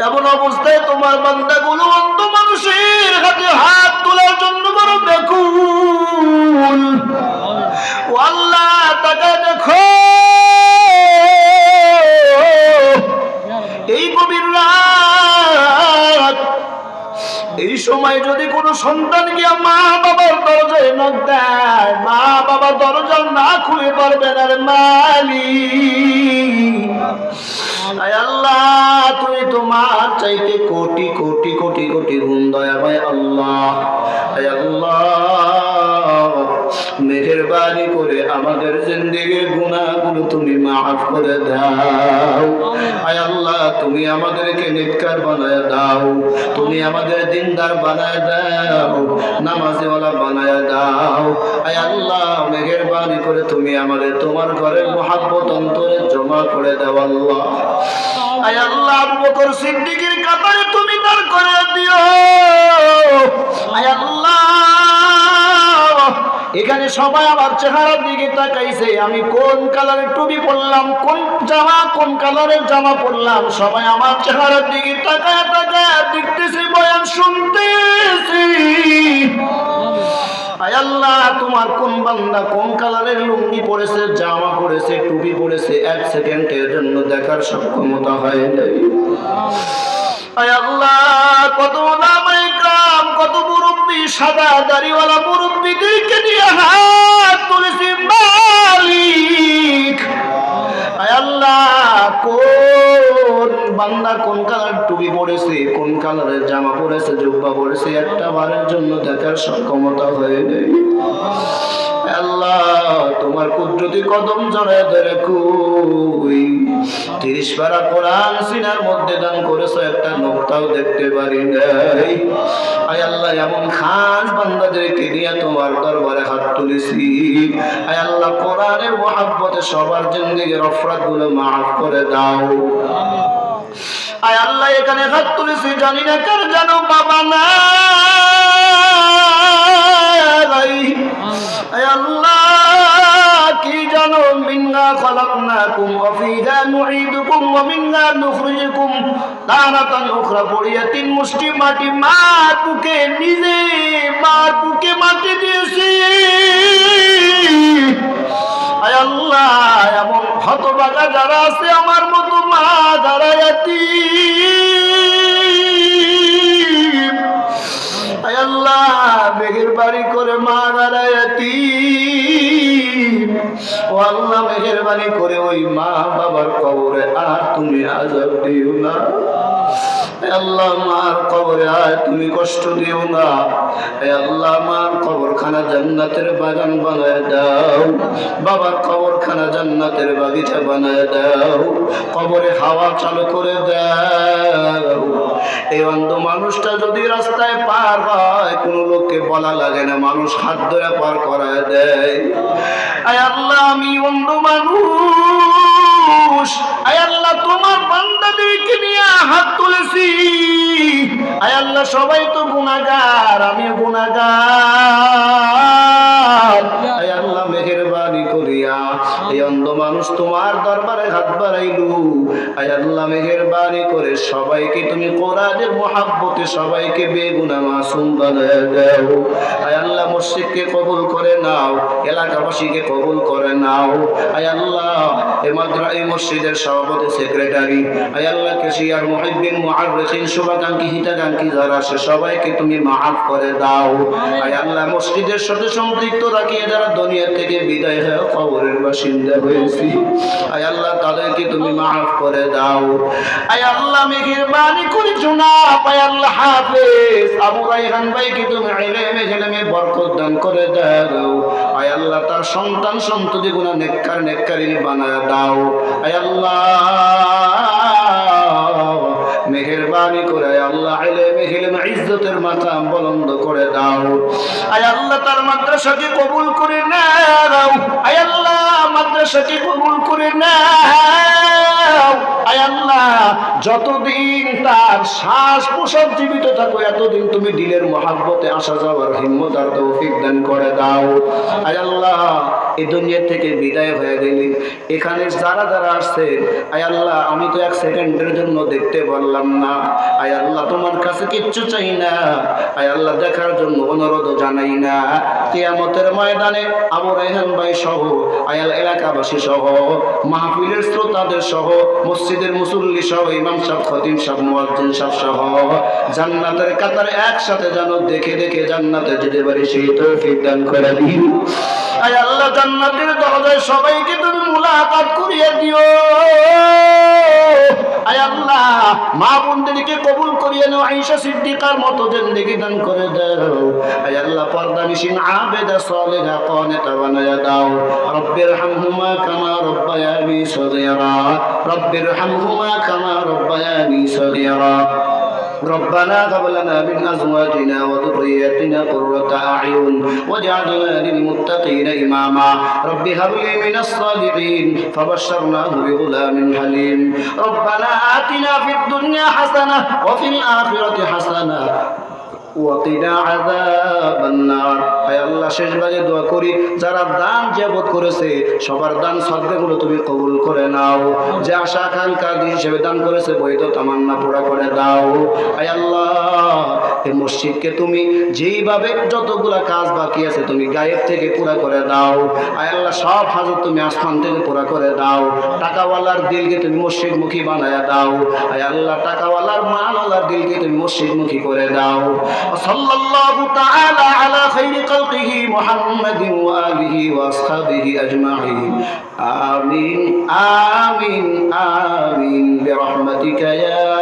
Speaker 1: এমন অবস্থায় তোমার বান্দাগুলো অন্ধ মানুষের হাতে হাত তোলার জন্য বড় ব্যাকুল। ও আল্লাহ তাকে দেখো, এই গভীর রাত, এই সময় যদি কোনো সন্তান গিয়া মা বাবার দরজায় নক দেয়, মা বাবা দরজা না খুলে পারবে না রে মালিক। আয় আল্লাহ তুমি তোমার চাইতে কোটি কোটি কোটি কোটি গুণ দয়াময় আল্লাহ। আয় আল্লাহ মেহেরবানি করে আমাদের জিন্দেগির গুনাহগুলো তুমি মাফ করে দাও। আয় আল্লাহ তুমি আমাদেরকে নেককার বানায় দাও, তুমি আমাদের দিনদার বানায় দাও, নামাজওয়ালা বানায় দাও। আয় আল্লাহ মেহেরবানি করে তুমি আমাদের তোমার ঘরের মুহাব্বত অন্তরে জমা করে দাও আল্লাহ। আয় আল্লাহ আবু বকর সিদ্দিকের কাতারে তুমি দাঁড় করে দিও। আয় আল্লাহ এখানে সবাই আমার চেহারার দিকে তাকাইছে, আমি কোন কালারের টুপি পরলাম, কোন কালারের জামা পরলাম, সবাই আমার চেহারার দিকে তাকায় তাকায় দেখতেছি, বয়ান শুনতেছি। আয় আল্লাহ তোমার কোন বান্দা কোন কালারের লুঙ্গি পরেছে, জামা পরেছে, টুপি পরেছে, এক সেকেন্ডের জন্য দেখার সক্ষমতা হয় নাই। আয় আল্লাহ কত ওলামায়ে কেরাম, কত মুরব্বী, সাদা দাড়িওয়ালা মুরব্বীদেরকে নিয়ে হাত তুলেছি মালিক। আয় আল্লাহ কোন বান্দা কোন কালার টুপি পরেছে, কোন কালারের জামা পরেছে, জুব্বা পরেছে, একটা বারের জন্য দেখার সক্ষমতা হয়ে নেই। আল্লাহ তোমার কুদরতি কদম জড়ায় ধরে কই 30 পারা কোরআন সিনার মধ্যে দান করেছো, একটা নোক্তাও দেখতে পারি নাই। আয় আল্লাহ এমন খাস বান্দাদেরকে নিয়ে তোমার দরবারে হাত তুলেছি। আয় আল্লাহ কোরআনের মহব্বতে সবার জিন্দেগির অপরাধগুলো মাফ করে দাও। আয় আল্লাহ এখানে হাত তুলেছি, জানি না কার জানো বাবা না। আয় আল্লাহ কি জানো, মিনহা খালাকনাকুম ওয়া ফিহা নুঈদুকুম ওয়া মিনহা নুখরিজুকুম তারাতান উখরা। পড়িয়া 3 মুষ্টি মাটি মার বুকে, নিজে মার বুকে মাটি দিয়েছি। আয় আল্লাহ এমন হতভাগা যারা আছে আমার মতো মা যারা ইয়াতীম, আয় আল্লাহ মেহেরবানি করে মা যারা ইয়াতীম, ও আল্লাহ মেহেরবানি করে ওই মা বাবার কবরে আর তুমি আযাব দিও না। আল্লাহ মার কবরে আর তুমি কষ্ট দিও না। আল্লাহ মার কবরখানা জান্নাতের বাগান বানায় দাও, বাবার কবরখানা জান্নাতের বাগিচা বানায় দাও, কবরে হাওয়া চালু করে দাও। এই অন্ধ মানুষটা যদি রাস্তায় পার হয় কোনো লোককে বলা লাগে না, মানুষ হাত ধরে পার করায় দেয়। আয় আল্লাহ আমি অন্ধ মানুষ, আয় আল্লাহ তোমার বান্দাদেরকে নিয়ে হাত তুলেছি। আয় আল্লাহ সবাই তো গুনাহগার, আমিও গুনাহগার। আয় আল্লাহ মেহেরবানি করিয়া এই অন্ধ মানুষ তোমার দরবারে হাত বাড়াইলু। আয় আল্লাহ মেহেরবানি করে সবাইকে তুমি কোরআনের মহব্বতে সবাইকে বেগুনাহ মাসুম বানায় দাও। আয় আল্লাহ মসজিদকে কবুল করে নাও, এলাকাবাসীকে কবুল করে নাও। আয় আল্লাহ এই মসজিদের সভাপতি, সেক্রেটারি, আয় আল্লাহ কেশিয়ার, মুহিব্বিন, মুআররিখিন, শুভাকাঙ্ক্ষী, হিতাকাঙ্ক্ষী যারা আছে সবাইকে তুমি মাফ করে দাও। আয় আল্লাহ মসজিদের সাথে সম্পৃক্ত রাখিয়ে যারা দুনিয়া থেকে বিদায় হয়ে কবরের বাসিন্দা হয়েছি, আয় আল্লাহ তাদেরকে তুমি মাফ করে দাও। আয় আল্লাহ মেহেরবানি করে জনাব আয় আল্লাহ হাফেজ আবু রায়হান ভাইকে তুমি ইলমে ঝেলেমে বরকত দান করে দাও। আয় আল্লাহ তার সন্তান সন্ততি গুনাহ নেককারিনী বানায় দাও। আয় আল্লাহ মেহেরবানি করে আল্লাহ ইলমে ঝেলেমে ইজ্জতের মাকাম বুলন্দ করে দাও। আয় আল্লাহ তার মাদ্রাসাকে কবুল করে নাও। আয় আল্লাহ মাদ্রাসাকে কবুল করে নাও। আয় আল্লাহ যতদিন তার শ্বাস প্রশ্বাস জীবিত থাকো এতদিন তুমি দিলের মহব্বতে আসা যাওয়ার হিম্মত আর তৌফিক দান করে দাও। আয় আল্লাহ এই দুনিয়া থেকে বিদায় হয়ে গেলি, এখানে যারা যারা আসছেন আয় আল্লাহ আমি তো 1 সেকেন্ডের জন্য দেখতে পারলাম না। আয় আল্লাহ তোমার কাছে কিচ্ছু চাই না, আয় আল্লাহ দেখার জন্য অনুরোধ জানাই না। কিয়ামতের ময়দানে আবু রায়হান ভাই সহ আয় আল্লাহ এলাকাবাসী সহ মাহফিলের শ্রোতাদের সহ মসজিদের মুসল্লি সহ ইমাম সাহেব, খতিব সাহেব, মুয়াজ্জিন সাহেব সহ জান্নাতের কাতারে একসাথে যেন দেখে দেখে জান্নাতে যেতে পারি সেই তৌফিক দান করে দিন। আয় আল্লাহ জান্নাতের দরজায় সবাইকে তুমি মুলাকাত করিয়ে দিও। আয় আল্লাহ মা বোনদেরকে কবুল করিয়ে নাও, আয়েশা সিদ্দিকার মতো জিন্দেগি দান করে দাও। আয় আল্লাহ পর্দানিশীন আবেদা সালেহা কানিতা বানায়া দাও। রব্বিরহামহুমা কামা রব্বায়ানি সগীরা, রব্বিরহামহুমা কামা রব্বায়ানি সগীরা। ربنا هب لنا من أزواجنا وذرياتنا قرة أعين واجعلنا للمتقين إماما رب هب لي من الصالحين فبشرناه بغلام حليم ربنا آتنا في الدنيا حسنة وفي الآخرة حسنة ওয়াকিনা আযাবান নার। হায় আল্লাহ, শেষ ভাগে দোয়া করি যারা দান জাবত করেছে সবার দান সদকাগুলো তুমি কবুল করে নাও। যে আশা আকাঙ্ক্ষা হিসেবে দান করেছে বৈধ তামান্না পুরা করে দাও। হায় আল্লাহ, এই মসজিদকে তুমি যেইভাবে যতগুলা কাজ বাকি আছে তুমি গায়েব থেকে পুরা করে দাও। হায় আল্লাহ, সব হাজত তুমি আসমান থেকে পুরা করে দাও। টাকাওয়ালার দিলকে তুমি মসজিদমুখী বানায়া দাও। হায় আল্লাহ, টাকাওয়ালার মালওয়ালার দিলকে তুমি মসজিদমুখী করে দাও। সাল্লাল্লাহু তাআলা আলা খাইরি খালকিহি মুহাম্মাদিন ওয়া আলিহি ওয়া আসহাবিহি আজমাইন। আমিন আমিন আমিন বিরহমাতিকা ইয়া